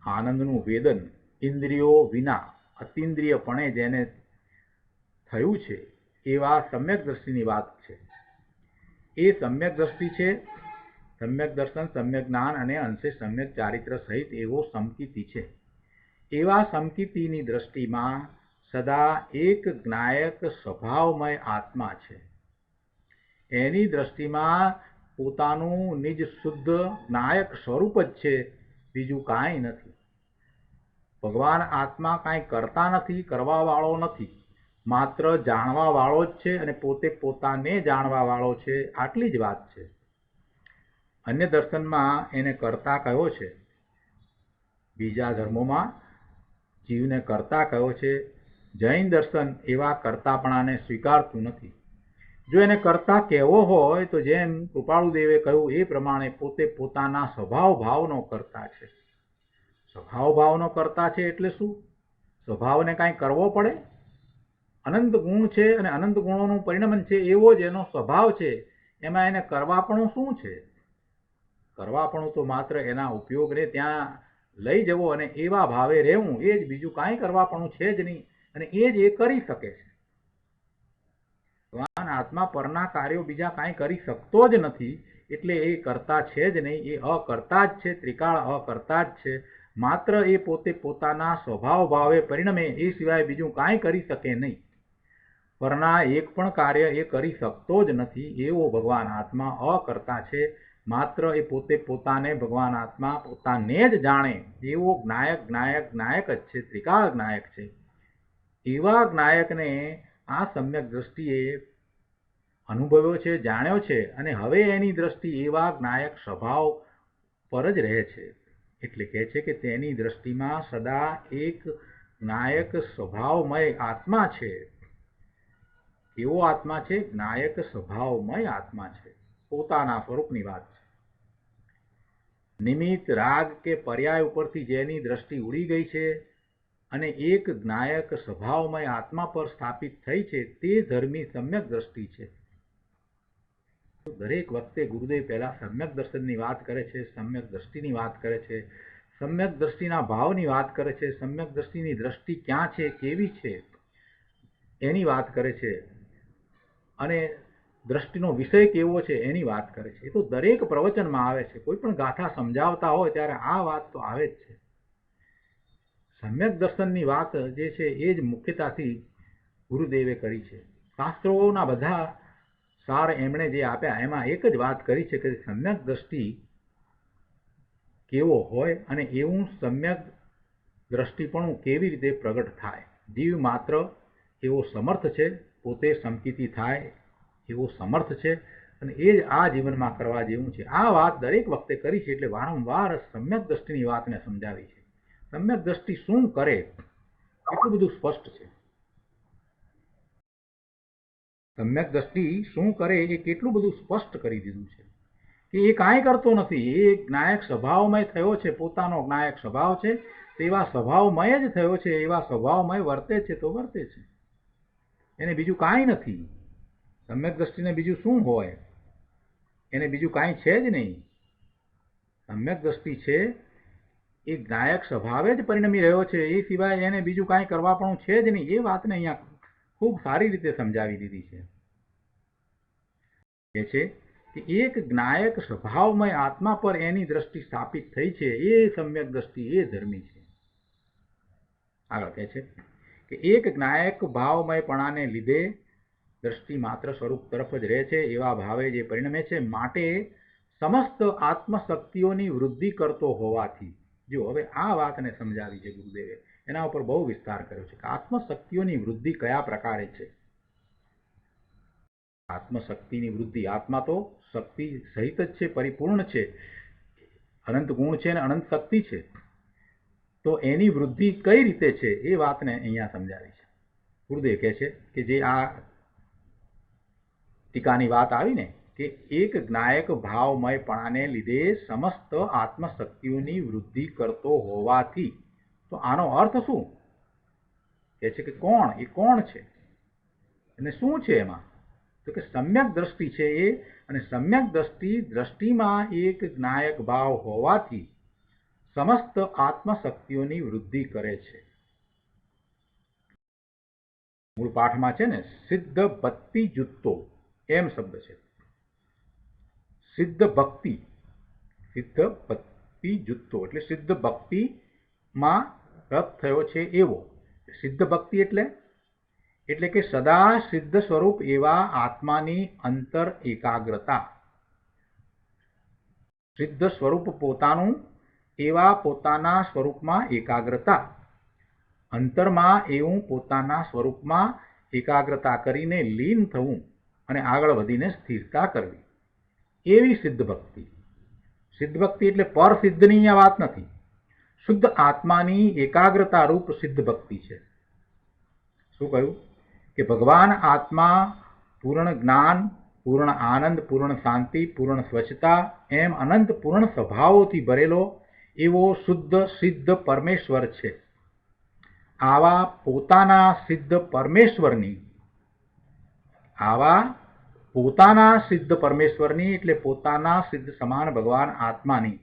A: આનંદનું વેદન ઇન્દ્રિયો વિના અતિન્દ્રિયપણે જેને થયું છે, એવા સમ્યક દ્રષ્ટિની વાત છે. એ સમ્યક દ્રષ્ટિ છે, સમ્યક દર્શન, સમ્યક જ્ઞાન અને અંશે સમ્યક ચારિત્ર સહિત એવો સમકીતિ છે. એવા સમકીતિની દ્રષ્ટિમાં સદા એક જ્ઞાયક સ્વભાવમય આત્મા છે. એની દ્રષ્ટિમાં પોતાનું નિજ શુદ્ધ જ્ઞાયક સ્વરૂપ જ છે, બીજું કાંઈ નથી. ભગવાન આત્મા કાંઈ કરતા નથી, કરવા વાળો નથી, માત્ર જાણવા વાળો જ છે અને પોતે પોતાને જાણવા વાળો છે, આટલી જ વાત છે. અન્ય દર્શનમાં એને કર્તા કહ્યો છે, બીજા ધર્મોમાં જીવને કર્તા કહ્યો છે. જૈન દર્શન એવા કર્તાપણાને સ્વીકારતું નથી. જો એને કર્તા કહેવો હોય તો જેમ કૃપાળુદેવે કહ્યું એ પ્રમાણે પોતે પોતાના સ્વભાવ ભાવનો કર્તા છે. સ્વભાવ ભાવનો કર્તા છે એટલે શું? સ્વભાવને કાંઈ કરવો પડે? અનંત ગુણ છે અને અનંત ગુણોનું પરિણમન છે, એવો જ એનો સ્વભાવ છે. એમાં એને કરવાપણું શું છે? કરવાપણું તો માત્ર એના ઉપયોગને ત્યાં લઈ જવો અને એવા ભાવે રહેવું, એ જ, બીજું કાંઈ કરવાપણું છે જ નહીં. અને એ જ એ કરી શકે છે. ભગવાન આત્મા પરના કાર્યો બીજા કાંઈ કરી શકતો જ નથી, એટલે એ કરતા છે જ નહીં, એ અકર્તા જ છે, ત્રિકાળ અકર્તા જ છે. માત્ર એ પોતે પોતાના સ્વભાવ ભાવે પરિણમે, એ સિવાય બીજું કાંઈ કરી શકે નહીં. પરના એક પણ કાર્ય એ કરી શકતો જ નથી, એવો ભગવાન આત્મા અકર્તા છે. માત્ર એ પોતે પોતાને, ભગવાન આત્મા પોતાને જ જાણે એવો જ્ઞાયક જ્ઞાયક જ છે, ત્રિકાળ જ્ઞાયક છે. એવા જ્ઞાયકને આ સમ્યક દ્રષ્ટિએ અનુભવ્યો છે, જાણ્યો છે, અને હવે એની દ્રષ્ટિ એવા જ્ઞાયક સ્વભાવ પર જ રહે છે. એટલે કહે છે કે તેની દ્રષ્ટિમાં સદા એક જ્ઞાયક સ્વભાવમય આત્મા છે. એવો આત્મા છે, જ્ઞાયક સ્વભાવમય આત્મા છે, પોતાના સ્વરૂપની વાત છે. નિમિત્ત રાગ કે પર્યાય ઉપરથી જેની દ્રષ્ટિ ઉડી ગઈ છે અને એક જ્ઞાયક સ્વભાવમય આત્મા પર સ્થાપિત થઈ છે, તે ધર્મી સમ્યક દ્રષ્ટિ છે. દરેક વખતે ગુરુદેવ પહેલા સમ્યક દર્શનની વાત કરે છે, સમ્યક દ્રષ્ટિની વાત કરે છે, સમ્યક દ્રષ્ટિના ભાવની વાત કરે છે, સમ્યક દ્રષ્ટિની દ્રષ્ટિ ક્યાં છે, કેવી છે, એની વાત કરે છે, અને દ્રષ્ટિનો વિષય કેવો છે એની વાત કરે છે. એ તો દરેક પ્રવચનમાં આવે છે. કોઈ પણ ગાથા સમજાવતા હોય ત્યારે આ વાત તો આવે જ છે. સમ્યક દર્શનની વાત જે છે એ જ મુખ્યતાથી ગુરુદેવે કરી છે. શાસ્ત્રોના બધા સાર એમણે જે આપ્યા એમાં એક જ વાત કરી છે કે સમ્યક દ્રષ્ટિ કેવો હોય અને એવું સમ્યક દ્રષ્ટિપણું કેવી રીતે પ્રગટ થાય. જીવ માત્ર એવો સમર્થ છે, પોતે સમકીતિ થાય એવો સમર્થ છે, અને એ જ આ જીવનમાં કરવા જેવું છે. આ વાત દરેક વખતે કરી છે, એટલે વારંવાર સમ્યક દ્રષ્ટિની વાતને સમજાવી છે. સમ્યક દ્રષ્ટિ શું કરે એટલું બધું સ્પષ્ટ છે. સમ્યક દ્રષ્ટિ શું કરે એ કેટલું બધું સ્પષ્ટ કરી દીધું છે કે એ કાંઈ કરતો નથી. એ જ્ઞાયક સ્વભાવમય થયો છે, પોતાનો જ્ઞાયક સ્વભાવ છે, તેવા સ્વભાવમય જ થયો છે, એવા સ્વભાવમય વર્તે છે તો વર્તે છે. એને બીજું કાંઈ નથી. સમ્યક દ્રષ્ટિને બીજું શું હોય? એને બીજું કાંઈ છે જ નહીં. સમ્યક દ્રષ્ટિ છે એ જ્ઞાયક સ્વભાવે જ પરિણમી રહ્યો છે, એ સિવાય એને બીજું કાંઈ કરવા પણ છે જ નહીં. એ વાતને અહીંયા ખૂબ સારી રીતે સમજાવી દીધી છે. એ છે કે એક જ્ઞાયક સ્વભાવમય આત્મા પર એની દ્રષ્ટિ સ્થાપિત થઈ છે, એ સમ્યક દ્રષ્ટિ, એ ધર્મી છે. આગળ કહે છે કે એક જ્ઞાયક ભાવમયપણાને લીધે દ્રષ્ટિ માત્ર સ્વરૂપ તરફ જ રહે છે, એવા ભાવે જે પરિણમે છે, માટે સમસ્ત આત્મશક્તિઓની વૃદ્ધિ કરતો હોવાથી. જો હવે આ વાતને સમજાવી છે ગુરુદેવે. એના ઉપર બહુ વિસ્તાર કર્યો છે કે આત્મશક્તિઓની વૃદ્ધિ કયા પ્રકારે છે. આત્મશક્તિની વૃદ્ધિ, આત્મા તો શક્તિ સહિત જ છે, પરિપૂર્ણ છે, અનંત ગુણ છે અને અનંત શક્તિ છે. તો એની વૃદ્ધિ કઈ રીતે છે એ વાતને અહીંયા સમજાવી છે. ગુરુદેવ કહે છે કે જે આ ટીકાની વાત આવી ને કે એક જ્ઞાયક ભાવમયપણાને લીધે સમસ્ત આત્મશક્તિઓની વૃદ્ધિ કરતો હોવાથી, તો આનો અર્થ શું? કહે છે કે કોણ, એ કોણ છે અને શું છે એમાં? તો કે સમ્યક દ્રષ્ટિ છે એ, અને સમ્યક દ્રષ્ટિમાં એક જ્ઞાયક ભાવ હોવાથી સમસ્ત આત્મશક્તિઓની વૃદ્ધિ કરે છે. મૂળ પાઠમાં છે ને સિદ્ધ ભક્તિ જુત્તો એમ શબ્દ છે. સિદ્ધ ભક્તિ જુત્તો એટલે સિદ્ધ ભક્તિમાં રત થયો છે એવો. સિદ્ધ ભક્તિ એટલે કે સદા સિદ્ધ સ્વરૂપ એવા આત્માની અંતર એકાગ્રતા. સિદ્ધ સ્વરૂપ પોતાનું એવા પોતાના સ્વરૂપમાં એકાગ્રતા, અંતરમાં એવું પોતાના સ્વરૂપમાં એકાગ્રતા કરીને લીન થવું અને આગળ વધીને સ્થિરતા કરવી, એવી સિદ્ધ ભક્તિ. સિદ્ધ ભક્તિ એટલે પર સિદ્ધની અહીંયા વાત નથી, શુદ્ધ આત્માની એકાગ્રતા રૂપ સિદ્ધ ભક્તિ છે. શું કહ્યું? કે ભગવાન આત્મા પૂર્ણ જ્ઞાન, પૂર્ણ આનંદ, પૂર્ણ શાંતિ, પૂર્ણ સ્વચ્છતા એમ અનંત પૂર્ણ સ્વભાવોથી ભરેલો એવો શુદ્ધ સિદ્ધ પરમેશ્વર છે. આવા પોતાના સિદ્ધ પરમેશ્વરની એટલે પોતાના સિદ્ધ સમાન ભગવાન આત્માની,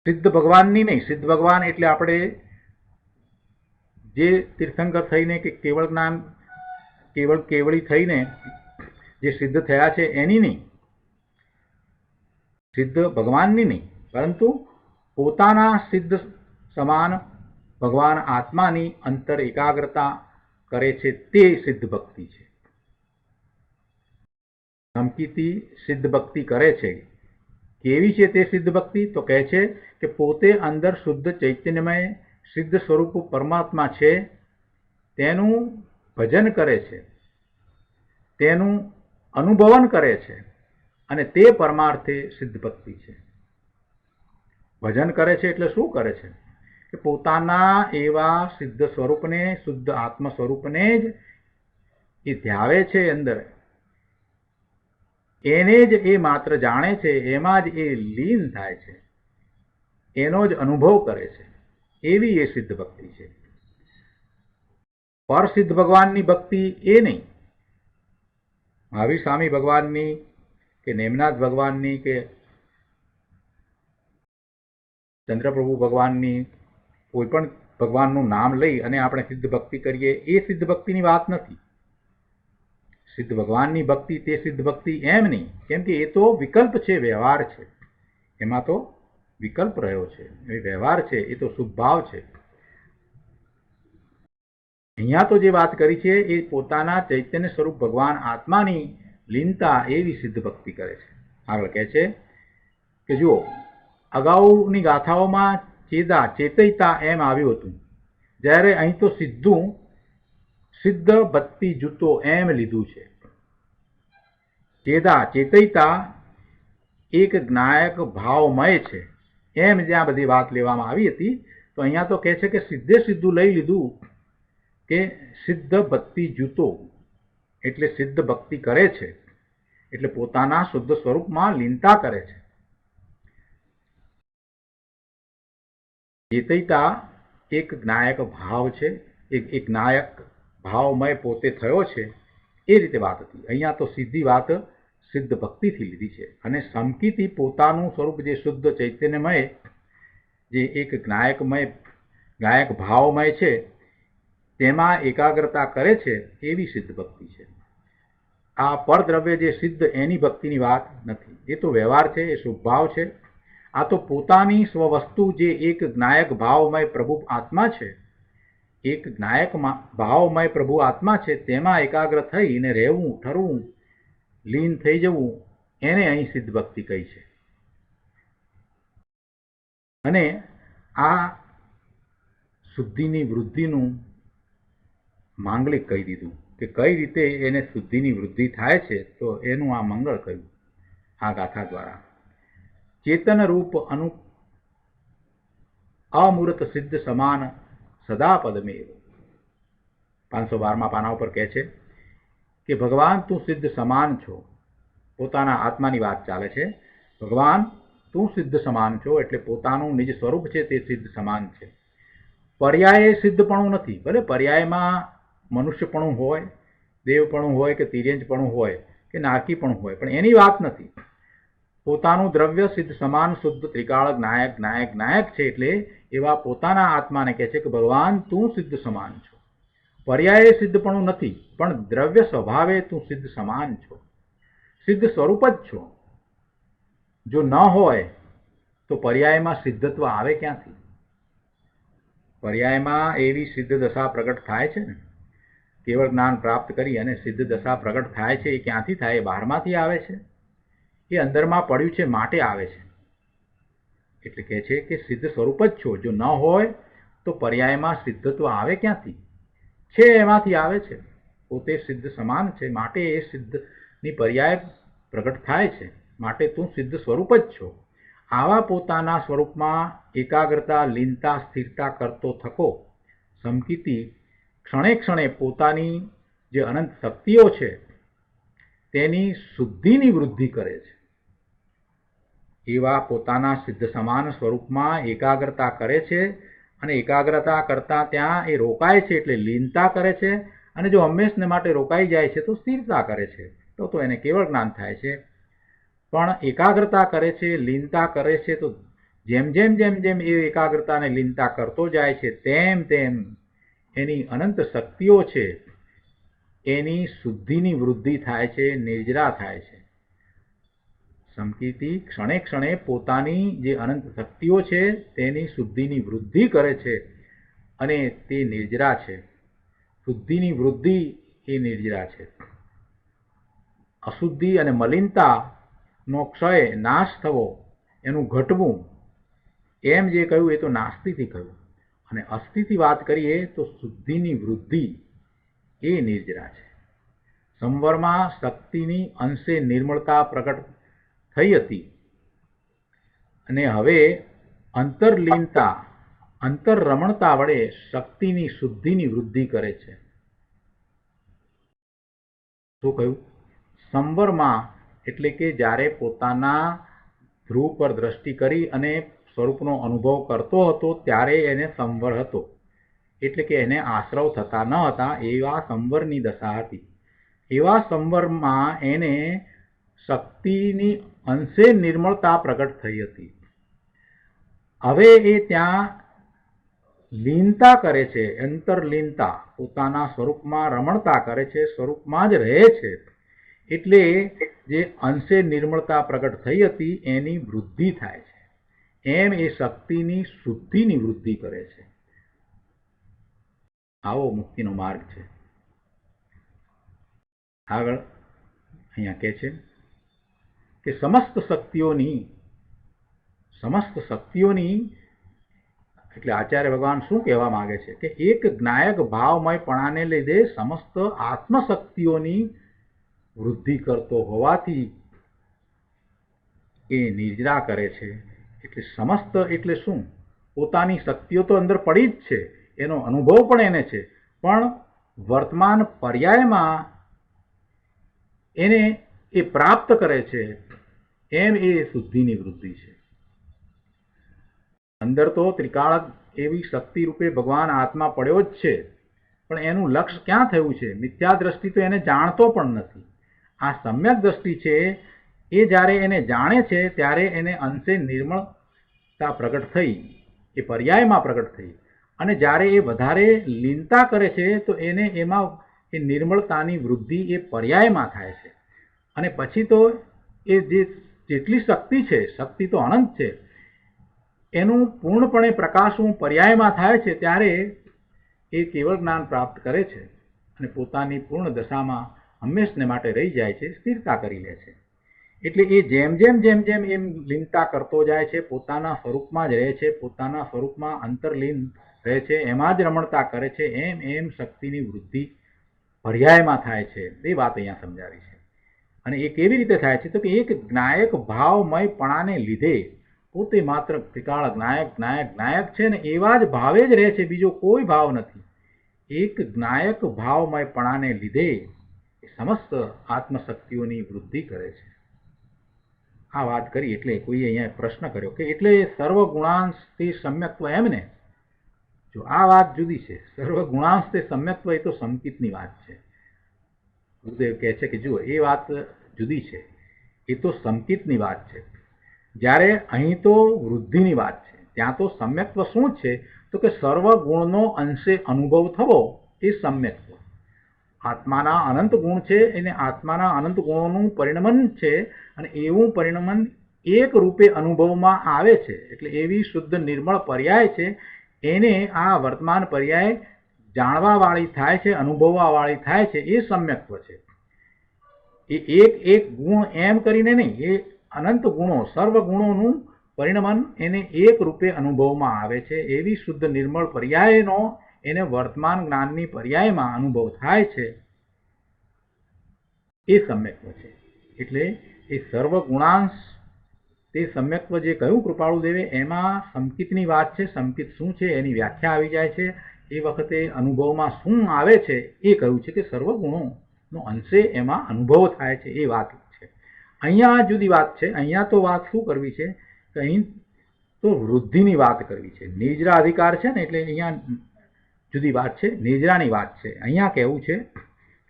A: સિદ્ધ ભગવાનની નહીં. સિદ્ધ ભગવાન એટલે આપણે જે તીર્થંકર થઈને કે કેવળ જ્ઞાન કેવળી થઈને જે સિદ્ધ થયા છે એની નહીં, સિદ્ધ ભગવાનની નહીં, પરંતુ પોતાના સિદ્ધ સમાન ભગવાન આત્માની અંતર એકાગ્રતા કરે છે તે સિદ્ધ ભક્તિ છે. ધમકીથી સિદ્ધ ભક્તિ કરે છે. કેવી છે તે સિદ્ધ ભક્તિ? તો કહે છે કે પોતે અંદર શુદ્ધ ચૈતન્યમય સિદ્ધ સ્વરૂપ પરમાત્મા છે, તેનું ભજન કરે છે, તેનું અનુભવન કરે છે, અને તે પરમાર્થે સિદ્ધ ભક્તિ છે. ભજન કરે છે એટલે શું કરે છે? કે પોતાના એવા સિદ્ધ સ્વરૂપને, શુદ્ધ આત્મ સ્વરૂપને જ એ ધ્યાવે છે, અંદર એને જ એ માત્ર જાણે છે, એમાં જ એ લીન થાય છે, એનો જ અનુભવ કરે છે, એવી એ સિદ્ધ ભક્તિ છે. પર સિદ્ધ ભગવાનની ભક્તિ એ નહીં, મહાવીર સ્વામી ભગવાનની કે નેમનાથ ભગવાનની કે ચંદ્રપ્રભુ ભગવાનની, કોઈ પણ ભગવાનનું નામ લઈ અને આપણે સિદ્ધ ભક્તિ કરીએ, એ સિદ્ધ ભક્તિની વાત નથી. સિદ્ધ ભગવાનની ભક્તિ તે સિદ્ધ ભક્તિ એમ નહીં, કેમ કે એ તો વિકલ્પ છે, વ્યવહાર છે, એમાં તો વિકલ્પ રહ્યો છે, એ વ્યવહાર છે, એ તો શુભ ભાવ છે. અહીંયા તો જે વાત કરી છે એ પોતાના ચૈતન્ય સ્વરૂપ ભગવાન આત્માની લીનતા એવી સિદ્ધ ભક્તિ કરે છે. આગળ કહે છે કે જુઓ, અગાઉની ગાથાઓમાં ચેતયતા એમ આવ્યું હતું, જ્યારે અહીં તો સીધું સિદ્ધ ભક્તિ જૂતો એમ લીધું છે. ચેતયતા એક જ્ઞાયક ભાવમય છે એમ જ્યાં બધી વાત લેવામાં આવી હતી, તો અહીંયા તો કહે છે કે સીધે સીધું લઈ લીધું કે સિદ્ધ ભક્તિ જૂતો એટલે સિદ્ધ ભક્તિ કરે છે, એટલે પોતાના શુદ્ધ સ્વરૂપમાં લીનતા કરે છે. ચેતયતા એક જ્ઞાયક ભાવ છે, એક જ્ઞાયક ભાવમય પોતે થયો છે, એ રીતે વાત હતી. અહીંયા તો સીધી વાત સિદ્ધ ભક્તિથી લીધી છે. અને સમકીથી પોતાનું સ્વરૂપ જે શુદ્ધ ચૈતન્યમય, જે એક જ્ઞાયક ભાવમય છે, તેમાં એકાગ્રતા કરે છે, એવી સિદ્ધ ભક્તિ છે. આ પરદ્રવ્ય જે સિદ્ધ એની ભક્તિની વાત નથી, એ તો વ્યવહાર છે, એ શુભ ભાવ છે. આ તો પોતાની સ્વવસ્તુ જે એક જ્ઞાયક ભાવમય પ્રભુ આત્મા છે, એક જ્ઞાયક ભાવમય પ્રભુ આત્મા છે, તેમાં એકાગ્ર થઈને રહેવું, ઠરવું, લીન થઈ જવું, એને અહીં સિદ્ધ ભક્તિ કહી છે. અને આ શુદ્ધિની વૃદ્ધિનું માંગલિક કહી દીધું કે કઈ રીતે એને શુદ્ધિની વૃદ્ધિ થાય છે, તો એનું આ મંગળ કહ્યું આ ગાથા દ્વારા. ચેતન રૂપ અમૂર્ત સિદ્ધ સમાન સદા પદમેવ. 512માં પાના ઉપર કહે છે કે ભગવાન તું સિદ્ધ સમાન છો. પોતાના આત્માની વાત ચાલે છે. ભગવાન તું સિદ્ધ સમાન છો એટલે પોતાનું નિજ સ્વરૂપ છે તે સિદ્ધ સમાન છે. પર્યાય સિદ્ધપણું નથી. ભલે પર્યાયમાં મનુષ્યપણું હોય, દેવપણું હોય કે તિર્યંજપણું હોય કે નારકીપણું હોય, પણ એની વાત નથી. પોતાનું દ્રવ્ય સિદ્ધ સમાન શુદ્ધ ત્રિકાળક નાયક નાયક નાયક છે એટલે એવા પોતાના આત્માને કહે છે કે ભગવાન તું સિદ્ધ સમાન છો. પર્યાય સિદ્ધપણું નથી, પણ દ્રવ્ય સ્વભાવે તું સિદ્ધ સમાન છો, સિદ્ધ સ્વરૂપ જ છો. જો ન હોય તો પર્યાયમાં સિદ્ધત્વ આવે ક્યાંથી? પર્યાયમાં એવી સિદ્ધ દશા પ્રગટ થાય છે ને, કેવળ જ્ઞાન પ્રાપ્ત કરી અને સિદ્ધ દશા પ્રગટ થાય છે. એ ક્યાંથી થાય? એ બહારમાંથી આવે છે, એ અંદરમાં પડ્યું છે માટે આવે છે. એટલે કહે છે કે સિદ્ધ સ્વરૂપ જ છો. જો ન હોય તો પર્યાયમાં સિદ્ધત્વ આવે ક્યાંથી? છે એમાંથી આવે છે. પોતે સિદ્ધ સમાન છે માટે એ સિદ્ધની પર્યાય પ્રગટ થાય છે. માટે તું સિદ્ધ સ્વરૂપ જ છો. આવા પોતાના સ્વરૂપમાં એકાગ્રતા, લીનતા, સ્થિરતા કરતો થકો સમકીતી ક્ષણે ક્ષણે પોતાની જે અનંત શક્તિઓ છે તેની શુદ્ધિની વૃદ્ધિ કરે છે. એવા પોતાના સિદ્ધ સમાન સ્વરૂપમાં એકાગ્રતા કરે છે અને એકાગ્રતા કરતા ત્યાં એ રોકાય છે એટલે લીનતા કરે છે. અને જો હંમેશને માટે રોકાઈ જાય છે તો સ્થિરતા કરે છે, તો એને કેવળ જ્ઞાન થાય છે. પણ એકાગ્રતા કરે છે, લીનતા કરે છે, તો જેમ જેમ જેમ જેમ એ એકાગ્રતાને લીનતા કરતો જાય છે તેમ તેમ એની અનંત શક્તિઓ છે એની શુદ્ધિની વૃદ્ધિ થાય છે, નિર્જરા થાય છે. સમકીતી ક્ષણે ક્ષણે પોતાની જે અનંત શક્તિઓ છે તેની શુદ્ધિની વૃદ્ધિ કરે છે અને તે નિર્જરા છે. શુદ્ધિની વૃદ્ધિ એ નિર્જરા છે. અશુદ્ધિ અને મલિનતાનો ક્ષય, નાશ થવો, એનું ઘટવું, એમ જે કહ્યું એ તો નાસ્તિથી કહ્યું. અને અસ્થિથી વાત કરીએ તો શુદ્ધિની વૃદ્ધિ એ નિર્જરા છે. સંવરમાં શક્તિની અંશે નિર્મળતા પ્રગટ થઈ હતી અને હવે અંતરલીનતા, અંતરરમણતા વડે શક્તિની શુદ્ધિની વૃદ્ધિ કરે છે. શું કહ્યું? સંવરમાં એટલે કે જ્યારે પોતાના ધ્રુવ પર દ્રષ્ટિ કરી અને સ્વરૂપનો અનુભવ કરતો હતો ત્યારે એને સંવર હતો. એટલે કે એને આશ્રવ થતા ન હતા એવા સંવરની દશા હતી. એવા સંવરમાં એને શક્તિની અંશે નિર્મળતા પ્રગટ થઈ હતી. હવે એ ત્યાં લીનતા કરે છે, અંતરલીનતા, પોતાના સ્વરૂપમાં રમણતા કરે છે, સ્વરૂપમાં જ રહે છે. એટલે જે અંશે નિર્મળતા પ્રગટ થઈ હતી એની વૃદ્ધિ થાય છે. એમ એ શક્તિની શુદ્ધિની વૃદ્ધિ કરે છે. આવો મુક્તિનો માર્ગ છે. આગળ અહીંયા કહે છે કે સમસ્ત શક્તિઓની એટલે આચાર્ય ભગવાન શું કહેવા માંગે છે કે એક જ્ઞાયક ભાવમયપણાને લીધે સમસ્ત આત્મશક્તિઓની વૃદ્ધિ કરતો હોવાથી એ નિર્જરા કરે છે. એટલે સમસ્ત એટલે શું? પોતાની શક્તિઓ તો અંદર પડી જ છે, એનો અનુભવ પણ એને છે, પણ વર્તમાન પર્યાયમાં એને એ પ્રાપ્ત કરે છે. એમ એ શુદ્ધિની વૃદ્ધિ છે. અંદર તો ત્રિકાળક એવી શક્તિ રૂપે ભગવાન આત્મા પડ્યો જ છે, પણ એનું લક્ષ્ય ક્યાં થયું છે? મિથ્યા દ્રષ્ટિ તો એને જાણતો પણ નથી. આ સમ્યક દ્રષ્ટિ છે એ જ્યારે એને જાણે છે ત્યારે એને અંશે નિર્મળતા પ્રગટ થઈ, એ પર્યાયમાં પ્રગટ થઈ. અને જ્યારે એ વધારે લીનતા કરે છે તો એને એમાં એ નિર્મળતાની વૃદ્ધિ એ પર્યાયમાં થાય છે. અને પછી તો એ જેટલી શક્તિ છે, શક્તિ તો અનંત છે, એનું પૂર્ણપણે પ્રકાશવું પર્યાયમાં થાય છે ત્યારે એ કેવળ જ્ઞાન પ્રાપ્ત કરે છે અને પોતાની પૂર્ણ દશામાં હંમેશને માટે રહી જાય છે, સ્થિરતા કરી લે છે. એટલે એ જેમ જેમ જેમ જેમ એમ લીનતા કરતો જાય છે, પોતાના સ્વરૂપમાં જ રહે છે, પોતાના સ્વરૂપમાં અંતરલીન રહે છે, એમાં જ રમણતા કરે છે, એમ એમ શક્તિની વૃદ્ધિ પર્યાયમાં થાય છે. એ વાત અહીંયા સમજાવી છે. અને એ કેવી રીતે થાય છે? તો કે એક જ્ઞાયક ભાવમયપણાને લીધે પોતે માત્ર ત્રિકાળ જ્ઞાયક જ્ઞાયક જ્ઞાયક છે ને એવા જ ભાવે જ રહે છે, બીજો કોઈ ભાવ નથી. એક જ્ઞાયક ભાવમયપણાને લીધે સમસ્ત આત્મશક્તિઓની વૃદ્ધિ કરે છે. આ વાત કરી એટલે કોઈએ અહીંયા પ્રશ્ન કર્યો કે એટલે સર્વગુણાંશ તે સમ્યક્ત્વ એમ ને? જો આ વાત જુદી છે. સર્વગુણાંશ તે સમ્યક્ત્વ એ તો સંકિતની વાત છે. ગુરુદેવ કહે છે કે જુઓ એ વાત જુદી છે, એ તો સંકિતની વાત છે. જ્યારે અહીં તો વૃદ્ધિની વાત છે. ત્યાં તો સમ્યક્ત્વ શું છે? તો કે સર્વગુણનો અંશે અનુભવ થવો એ સમ્યક્ત્વ. આત્માના અનંત ગુણ છે એને આત્માના અનંત ગુણોનું પરિણમન છે અને એવું પરિણમન એક રૂપે અનુભવમાં આવે છે. એટલે એવી શુદ્ધ નિર્મળ પર્યાય છે, એને આ વર્તમાન પર્યાય જાણવાવાળી થાય છે, અનુભવવાવાળી થાય છે, એ સમ્યક્ત્વ છે. એ એક એક ગુણ એમ કરીને નહીં, એ અનંત ગુણો સર્વ ગુણોનું પરિણમન એને એક રૂપે અનુભવમાં આવે છે. એવી શુદ્ધ નિર્મળ પર્યાયનો એને વર્તમાન જ્ઞાનની પર્યાયમાં અનુભવ થાય છે, એ સમ્યક્ત્વ છે. એટલે એ સર્વ ગુણાંશ તે સમ્યક્ત્વ જે કહ્યું કૃપાળુદેવે એમાં સંકિતની વાત છે. સંકિત શું છે એની વ્યાખ્યા આવી જાય છે. એ વખતે અનુભવમાં શું આવે છે એ કહ્યું છે કે સર્વ ગુણોનો અંશે એમાં અનુભવ થાય છે, એ વાત છે. અહીંયા જુદી વાત છે. અહીંયા તો વાત શું કરવી છે કે અહીં તો વૃદ્ધિની વાત કરવી છે. નિજરા અધિકાર છે ને, એટલે અહીંયા જુદી વાત છે, નિજરાની વાત છે. અહીંયા કહેવું છે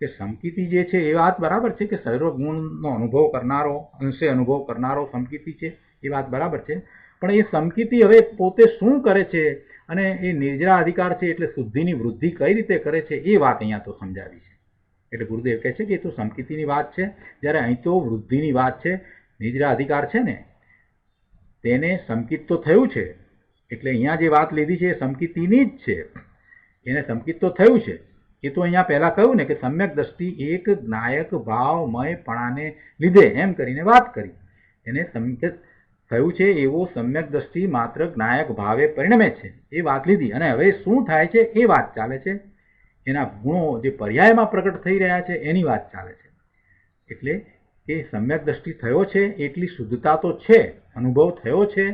A: કે સંકિતી જે છે એ વાત બરાબર છે કે સર્વગુણનો અનુભવ કરનારો, અંશે અનુભવ કરનારો સંકિતી છે, એ વાત બરાબર છે. પણ એ સંકિતી હવે પોતે શું કરે છે અને એ નિર્જરા અધિકાર છે એટલે શુદ્ધિની વૃદ્ધિ કઈ રીતે કરે છે એ વાત અહીંયા તો સમજાવી છે. એટલે ગુરુદેવ કહે છે કે એ તો સંકિતીની વાત છે, જ્યારે અહીં તો વૃદ્ધિની વાત છે. નિજરા અધિકાર છે ને તેને સંકિત તો થયું છે, એટલે અહીંયા જે વાત લીધી છે એ સંકિતીની જ છે. એને સંકિત તો થયું છે. એ તો અહીંયા પહેલા કહ્યું ને કે સમ્યક દ્રષ્ટિ એક જ્ઞાયક ભાવમયપણાને લીધે એમ કરીને વાત કરી. એને સંકિત થયું છે એવો સમ્યક દ્રષ્ટિ માત્ર જ્ઞાયક ભાવે પરિણમે છે, એ વાત લીધી. અને હવે શું થાય છે એ વાત ચાલે છે. એના ગુણો જે પર્યાયમાં પ્રગટ થઈ રહ્યા છે એની વાત ચાલે છે. એટલે એ સમ્યક દ્રષ્ટિ થયો છે એટલી શુદ્ધતા તો છે, અનુભવ થયો છે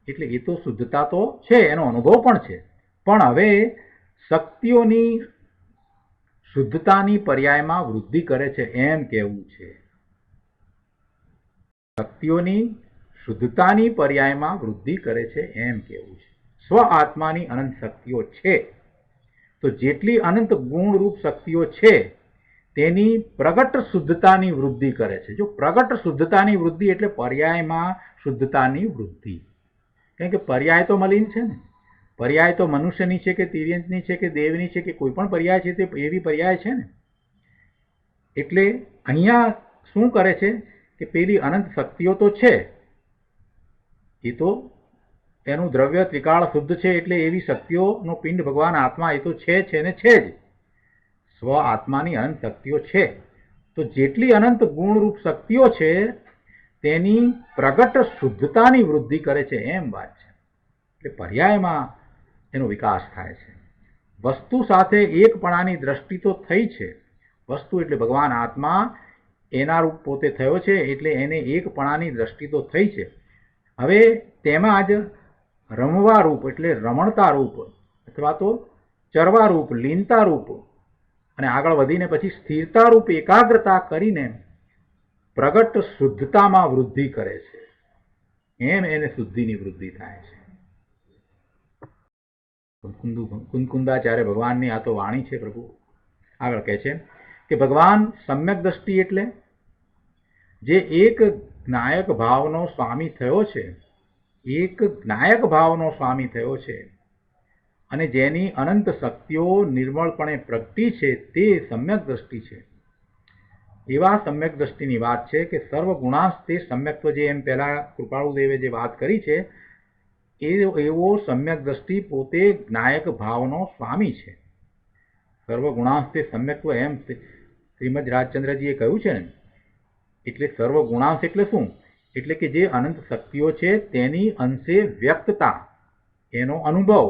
A: એટલે એ તો શુદ્ધતા તો છે, એનો અનુભવ પણ છે. પણ હવે શક્તિઓની શુદ્ધતાની પર્યાયમાં વૃદ્ધિ કરે છે એમ કહેવું છે. શક્તિઓની શુદ્ધતાની પર્યાયમાં વૃદ્ધિ કરે છે એમ કહેવું છે. સ્વ આત્માની અનંત શક્તિઓ છે તો જેટલી અનંત ગુણરૂપ શક્તિઓ છે તેની પ્રગટ શુદ્ધતાની વૃદ્ધિ કરે છે. જો પ્રગટ શુદ્ધતાની વૃદ્ધિ એટલે પર્યાયમાં શુદ્ધતાની વૃદ્ધિ. કારણ કે પર્યાય તો મલિન છે ને, પર્યાય તો મનુષ્યની છે કે તિર્યંતની છે કે દેવની છે કે કોઈ પણ પર્યાય છે તે એવી પર્યાય છે ને. એટલે અહીંયા શું કરે છે કે પેલી અનંત શક્તિઓ તો છે, એ તો એનું દ્રવ્ય ત્રિકાળ શુદ્ધ છે, એટલે એવી શક્તિઓનો પિંડ ભગવાન આત્મા એ તો છે ને છે જ. સ્વ આત્માની અનંત શક્તિઓ છે તો જેટલી અનંત ગુણરૂપ શક્તિઓ છે તેની પ્રગટ શુદ્ધતાની વૃદ્ધિ કરે છે એમ વાત છે. એટલે પર્યાયમાં એનો વિકાસ થાય છે. વસ્તુ સાથે એકપણાની દ્રષ્ટિ તો થઈ છે. વસ્તુ એટલે ભગવાન આત્મા એના રૂપ પોતે થયો છે એટલે એને એકપણાની દ્રષ્ટિ તો થઈ છે. હવે તેમાં જ રમવા રૂપ એટલે રમણતા રૂપ અથવા તો ચરવા રૂપ, લીનતા રૂપ અને આગળ વધીને પછી સ્થિરતા રૂપ એકાગ્રતા કરીને પ્રગટ શુદ્ધતામાં વૃદ્ધિ કરે છે. એમ એને શુદ્ધિની વૃદ્ધિ થાય છે. કુંદકુંદાચાર્ય ભગવાનની આ તો વાણી છે. પ્રભુ આગળ કહે છે કે ભગવાન સમ્યક દ્રષ્ટિ એટલે જે એક જ્ઞાયક ભાવનો સ્વામી થયો છે, એક જ્ઞાયક ભાવનો સ્વામી થયો છે અને જેની અનંત શક્તિઓ નિર્મળપણે પ્રગટી છે તે સમ્યક દ્રષ્ટિ છે. એવા સમ્યક દ્રષ્ટિની વાત છે કે સર્વ ગુણાંશ તે સમ્યક્ત્વ, જે એમ પહેલા કૃપાળુદેવે જે વાત કરી છે એવો સમ્યક દ્રષ્ટિ પોતે જ્ઞાયક ભાવનો સ્વામી છે. સર્વ ગુણાંશ તે સમ્યક્ત્વ એમ શ્રીમદ રાજચંદ્રજીએ કહ્યું છે ને. એટલે સર્વ ગુણાંશ એટલે શું? એટલે કે જે અનંત શક્તિઓ છે તેની અંશે વ્યક્તતા, એનો અનુભવ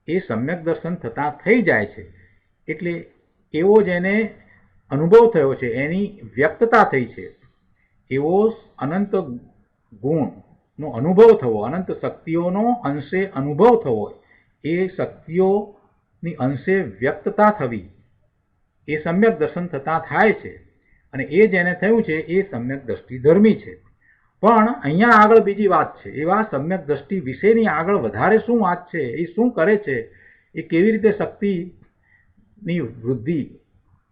A: એ સમ્યક દર્શન થતાં થઈ જાય છે. એટલે એવો જેને અનુભવ થયો છે, એની વ્યક્તતા થઈ છે, એવો અનંત ગુણનો અનુભવ થવો, અનંત શક્તિઓનો અંશે અનુભવ થવો, એ શક્તિઓની અંશે વ્યક્તતા થવી, એ સમ્યક દર્શન થતાં થાય છે. અને એ જેને થયું છે એ સમ્યક દ્રષ્ટિ ધર્મી છે. પણ અહીંયા આગળ બીજી વાત છે. એવા સમ્યક દ્રષ્ટિ વિશેની આગળ વધારે શું વાત છે, એ શું કરે છે, એ કેવી રીતે શક્તિની વૃદ્ધિ,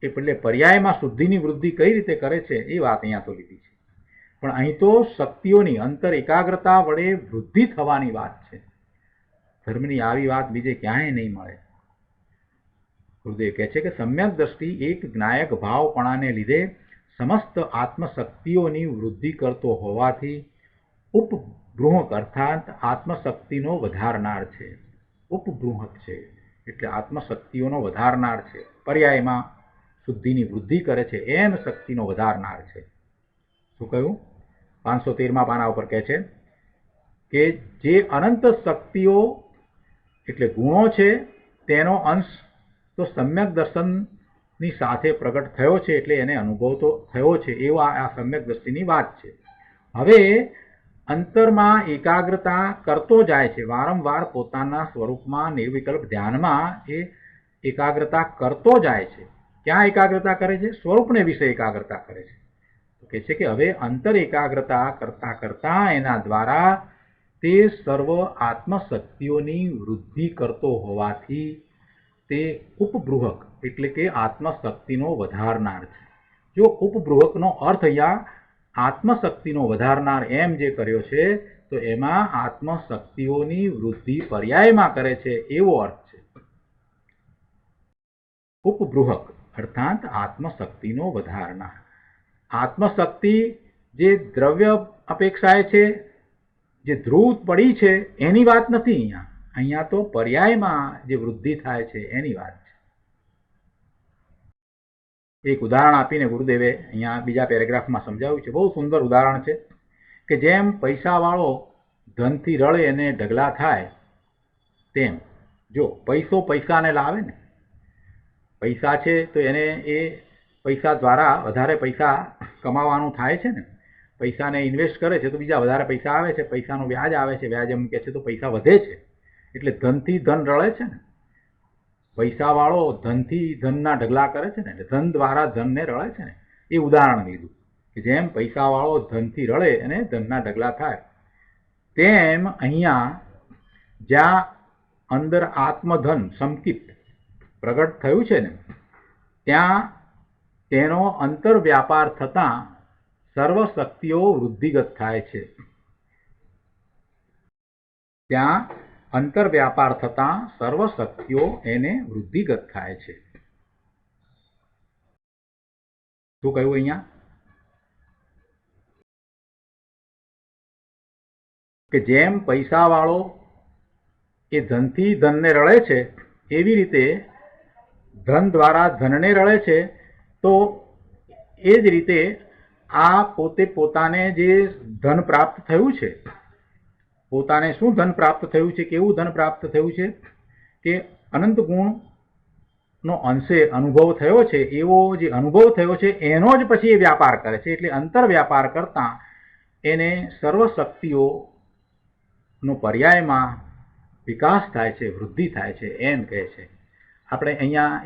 A: એટલે પર્યાયમાં શુદ્ધિની વૃદ્ધિ કઈ રીતે કરે છે, એ વાત અહીંયા તો લીધી છે. પણ અહીં તો શક્તિઓની અંતર એકાગ્રતા વડે વૃદ્ધિ થવાની વાત છે. ધર્મની આવી વાત બીજે ક્યાંય નહીં મળે. ગુરુદેવ કહે છે કે સમ્યક દ્રષ્ટિ એક જ્ઞાયક ભાવપણાને લીધે સમસ્ત આત્મશક્તિઓની વૃદ્ધિ કરતો હોવાથી ઉપબૃહક અર્થાત આત્મશક્તિનો વધારનાર છે. ઉપબૃહક છે એટલે આત્મશક્તિઓનો વધારનાર છે. પર્યાયમાં શુદ્ધિની વૃદ્ધિ કરે છે એમ શક્તિનો વધારનાર છે. શું કહ્યું? 513મા પાના ઉપર કહે છે કે જે અનંત શક્તિઓ એટલે ગુણો છે તેનો અંશ તો સમ્યક દર્શનની સાથે પ્રગટ થયો છે, એટલે એને અનુભવ તો થયો છે, એવો આ સમ્યક દ્રષ્ટિની વાત છે. હવે અંતરમાં એકાગ્રતા કરતો જાય છે, વારંવાર પોતાના સ્વરૂપમાં નિર્વિકલ્પ ધ્યાનમાં એ એકાગ્રતા કરતો જાય છે. ક્યાં એકાગ્રતા કરે છે? સ્વરૂપને વિશે એકાગ્રતા કરે છે. તો કહે છે કે હવે અંતર એકાગ્રતા કરતા કરતા એના દ્વારા તે સર્વ આત્મશક્તિઓની વૃદ્ધિ કરતો હોવાથી તે ઉપબૃહક એટલે કે આત્મશક્તિનો વધારનાર છે. જો ઉપબૃહકનો અર્થ અહીંયા આત્મશક્તિનો વધારનાર એમ જે કર્યો છે, તો એમાં આત્મશક્તિઓની વૃદ્ધિ પર્યાયમાં કરે છે એવો અર્થ છે. ઉપબૃહક અર્થાત આત્મશક્તિનો વધારનાર. આત્મશક્તિ જે દ્રવ્ય અપેક્ષાએ છે, જે ધ્રુવ પડી છે, એની વાત નથી અહીંયા. અહીંયા તો પર્યાયમાં જે વૃદ્ધિ થાય છે એની વાત છે. એક ઉદાહરણ આપીને ગુરુદેવે અહીંયા બીજા પેરેગ્રાફમાં સમજાવ્યું છે. બહુ સુંદર ઉદાહરણ છે કે જેમ પૈસાવાળો ધનથી રળે અને ઢગલા થાય તેમ જો પૈસો પૈસાને લાવે ને, પૈસા છે તો એને એ પૈસા દ્વારા વધારે પૈસા કમાવાનું થાય છે ને, પૈસાને ઇન્વેસ્ટ કરે છે તો બીજા વધારે પૈસા આવે છે, પૈસાનું વ્યાજ આવે છે, વ્યાજ એમ કે છે તો પૈસા વધે છે. એટલે ધનથી ધન રળે છે ને, પૈસાવાળો ધનથી ધનના ઢગલા કરે છે ને, એટલે ધન દ્વારા ધનને રળે છે ને, એ ઉદાહરણ લીધું કે જેમ પૈસાવાળો ધનથી રળે અને ધનના ઢગલા થાય, તેમ અહીંયા જ્યાં અંદર આત્મધન સંકિત પ્રગટ થયું છે ને, ત્યાં તેનો અંતર વ્યાપાર થતાં સર્વ શક્તિઓ વૃદ્ધિગત થાય છે. ત્યાં અંતર વ્યાપાર થતાં સર્વ શક્તિઓ એને વૃદ્ધિગત થાય છે. શું કહ્યું અહીંયા? કે જેમ પૈસાવાળો એ ધનથી ધનને રળે છે, એવી રીતે ધન દ્વારા ધનને રળે છે. તો એ જ રીતે આ પોતાને જે ધન પ્રાપ્ત થયું છે, પોતાને શું ધન પ્રાપ્ત થયું છે, કેવું ધન પ્રાપ્ત થયું છે કે અનંત ગુણનો અંશે અનુભવ થયો છે, એવો જે અનુભવ થયો છે એનો જ પછી એ વ્યાપાર કરે છે. એટલે અંતર વ્યાપાર કરતાં એને સર્વ શક્તિઓનો પર્યાયમાં વિકાસ થાય છે, વૃદ્ધિ થાય છે એમ કહે છે. આપણે અહીંયા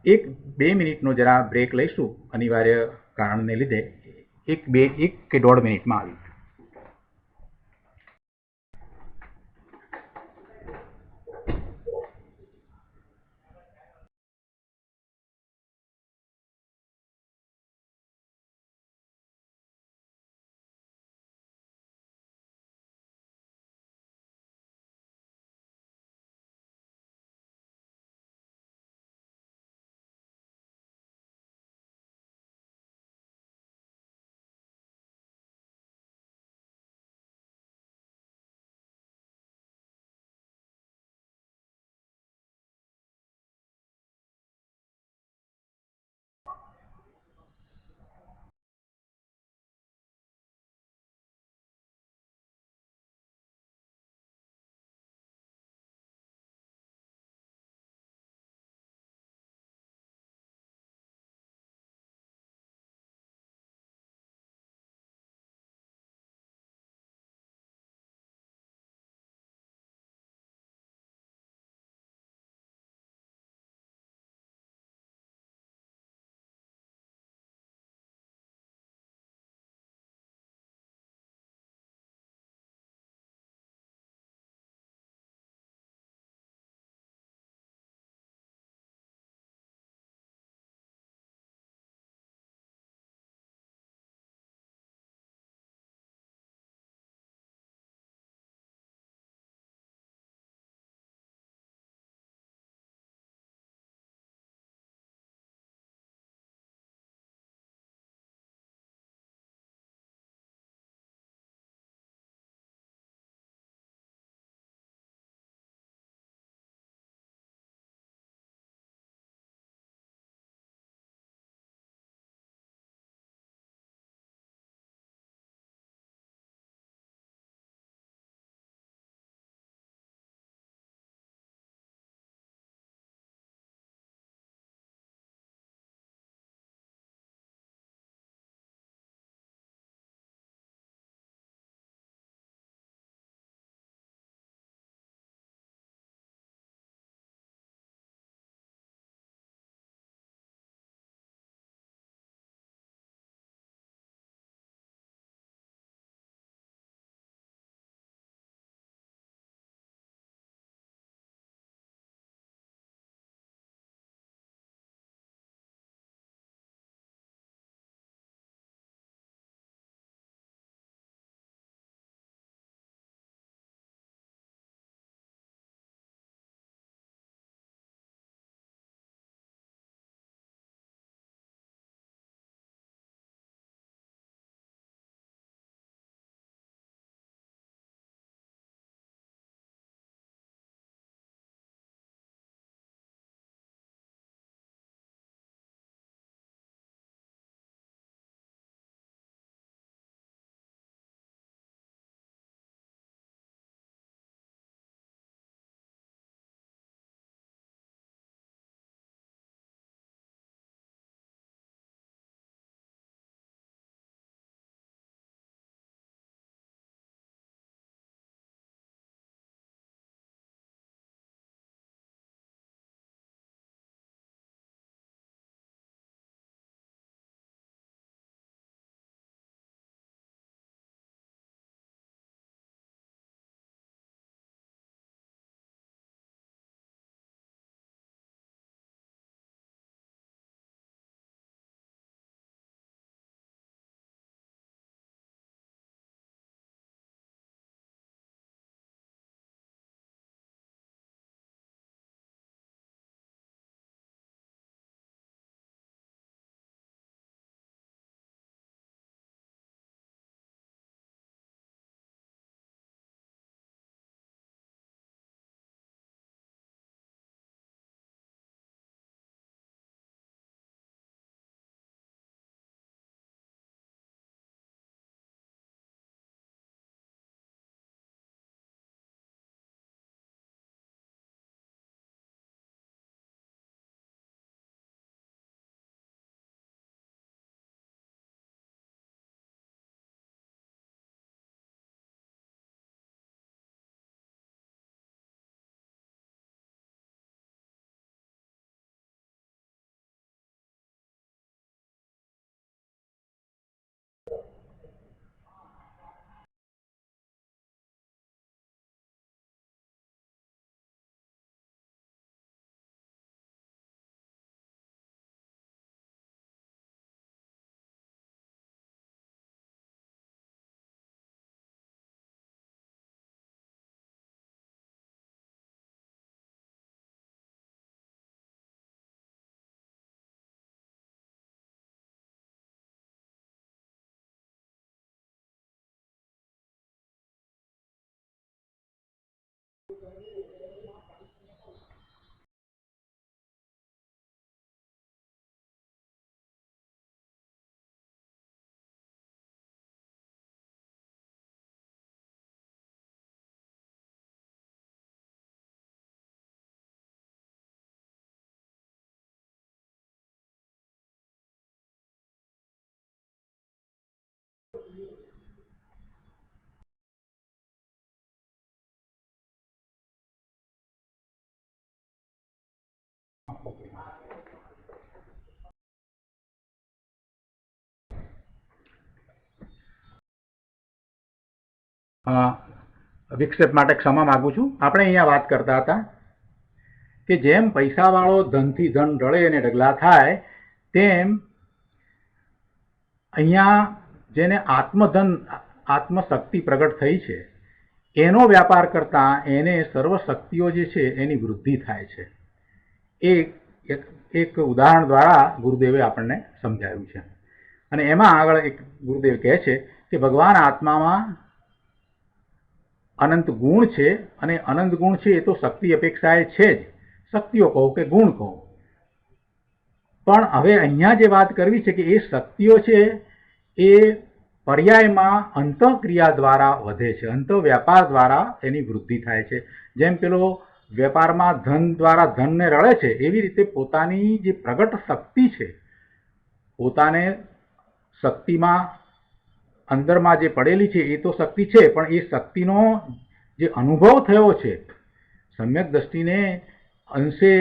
A: 1-2 મિનિટનો જરા બ્રેક લઈશું, અનિવાર્ય કારણને લીધે 1 કે 1.5 મિનિટમાં આવી. વિક્ષેપ માટે ક્ષમા માગું છું. આપણે અહીંયા વાત કરતા હતા કે જેમ પૈસાવાળો ધનથી ધન રળે અને ઢગલા થાય, તેમ અહીંયા જેને આત્મધન આત્મશક્તિ પ્રગટ થઈ છે એનો વ્યાપાર કરતા એને સર્વ શક્તિઓ જે છે એની વૃદ્ધિ થાય છે. એક ઉદાહરણ દ્વારા ગુરુદેવે આપણને સમજાવ્યું છે. અને એમાં આગળ એક ગુરુદેવ કહે છે કે ભગવાન આત્મામાં અનંત ગુણ છે, અને અનંત ગુણ છે એ તો શક્તિ અપેક્ષાએ છે જ, શક્તિઓ કહો કે ગુણ કહો. પણ હવે અહીંયા જે વાત કરવી છે કે એ શક્તિઓ છે એ પર્યાયમાં અંતઃક્રિયા દ્વારા વધે છે, અંતઃવ્યાપાર દ્વારા એની વૃદ્ધિ થાય છે. જેમ પેલો વેપારમાં ધન દ્વારા ધનને રળે છે, એવી રીતે પોતાની જે પ્રગટ શક્તિ છે, પોતાને શક્તિમાં અંદરમાં જે પડેલી છે એ તો શક્તિ છે, પણ એ શક્તિનો જે અનુભવ થયો છે, સમ્યક દ્રષ્ટિને અંશે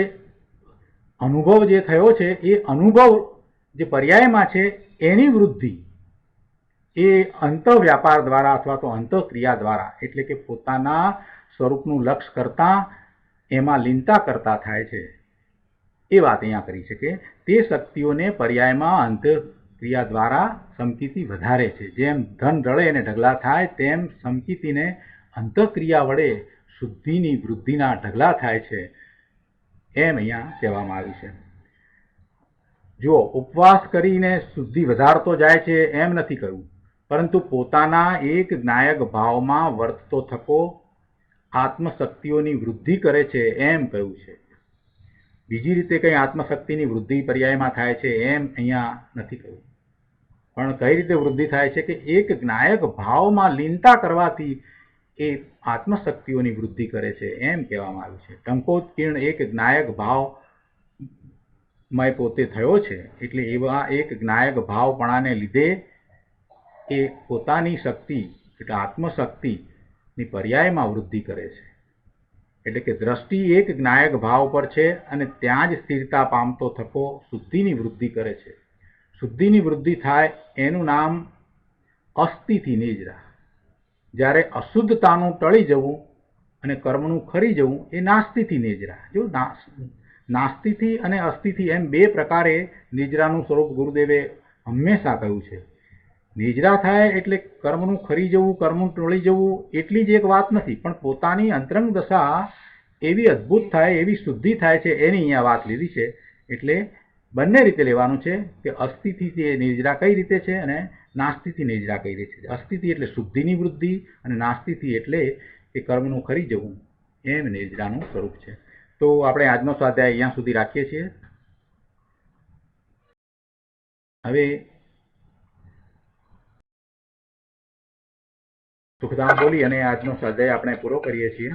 A: અનુભવ જે થયો છે, એ અનુભવ જે પર્યાયમાં છે એની વૃદ્ધિ એ અંતઃવ્યાપાર દ્વારા અથવા તો અંતઃક્રિયા દ્વારા, એટલે કે પોતાના સ્વરૂપનું લક્ષ્ય કરતા એમાં લીનતા કરતા થાય છે. એ વાત અહીંયા કરી છે કે તે શક્તિઓને પર્યાયમાં અંતઃક્રિયા દ્વારા સમકીતિ વધારે છે. જેમ ધન રળે અને ઢગલા થાય, તેમ સમકીતિને અંતઃક્રિયા વડે શુદ્ધિની વૃદ્ધિના ઢગલા થાય છે, એમ અહીંયા કહેવામાં આવ્યું છે. જો ઉપવાસ કરીને શુદ્ધિ વધારતો જાય છે એમ નથી કરવું, પરંતુ પોતાના એક જ્ઞાયક ભાવમાં વર્તતો થકો આત્મશક્તિઓની વૃદ્ધિ કરે છે એમ કહ્યું છે. બીજી રીતે કંઈ આત્મશક્તિની વૃદ્ધિ પર્યાયમાં થાય છે એમ અહીંયા નથી કહ્યું. પણ કઈ રીતે વૃદ્ધિ થાય છે કે એક જ્ઞાયક ભાવમાં લીનતા કરવાથી એ આત્મશક્તિઓની વૃદ્ધિ કરે છે એમ કહેવામાં આવ્યું છે. ટંકોત્કીર્ણ એક જ્ઞાયક ભાવમય પોતે થયો છે, એટલે એવા એક જ્ઞાયક ભાવપણાને લીધે એ પોતાની શક્તિ એટલે આત્મશક્તિની પર્યાયમાં વૃદ્ધિ કરે છે. એટલે કે દ્રષ્ટિ એક જ્ઞાયક ભાવ પર છે અને ત્યાં જ સ્થિરતા પામતો થકો શુદ્ધિની વૃદ્ધિ કરે છે. શુદ્ધિની વૃદ્ધિ થાય એનું નામ અસ્થિથી નિજરા. જ્યારે અશુદ્ધતાનું ટળી જવું અને કર્મનું ખરી જવું એ નાસ્તિથી નિજરા. જો નાસ્તિથી અને અસ્થિથી એમ બે પ્રકારે નિજરાનું સ્વરૂપ ગુરુદેવે હંમેશા કહ્યું છે. નિજરા થાય એટલે કર્મનું ખરી જવું, કર્મનું ટળી જવું એટલી જ એક વાત નથી, પણ પોતાની અંતરંગ દશા એવી અદ્ભુત થાય, એવી શુદ્ધિ થાય છે, એની અહીંયા વાત લીધી છે. એટલે બંને રીતે લેવાનું છે કે અસ્થિથી નિજરા કઈ રીતે છે અને નાસ્તિથી નિજરા કઈ રીતે છે. અસ્થિતિ એટલે શુદ્ધિની વૃદ્ધિ અને નાસ્તિથી એટલે કે કર્મનું ખરી જવું, એમ નિજરાનું સ્વરૂપ છે. તો આપણે આજનો સ્વાધ્યાય અહીંયા સુધી રાખીએ છીએ. હવે સુખધામ બોલી અને આજનો સ્વાધ્યાય આપણે પૂરો કરીએ છીએ.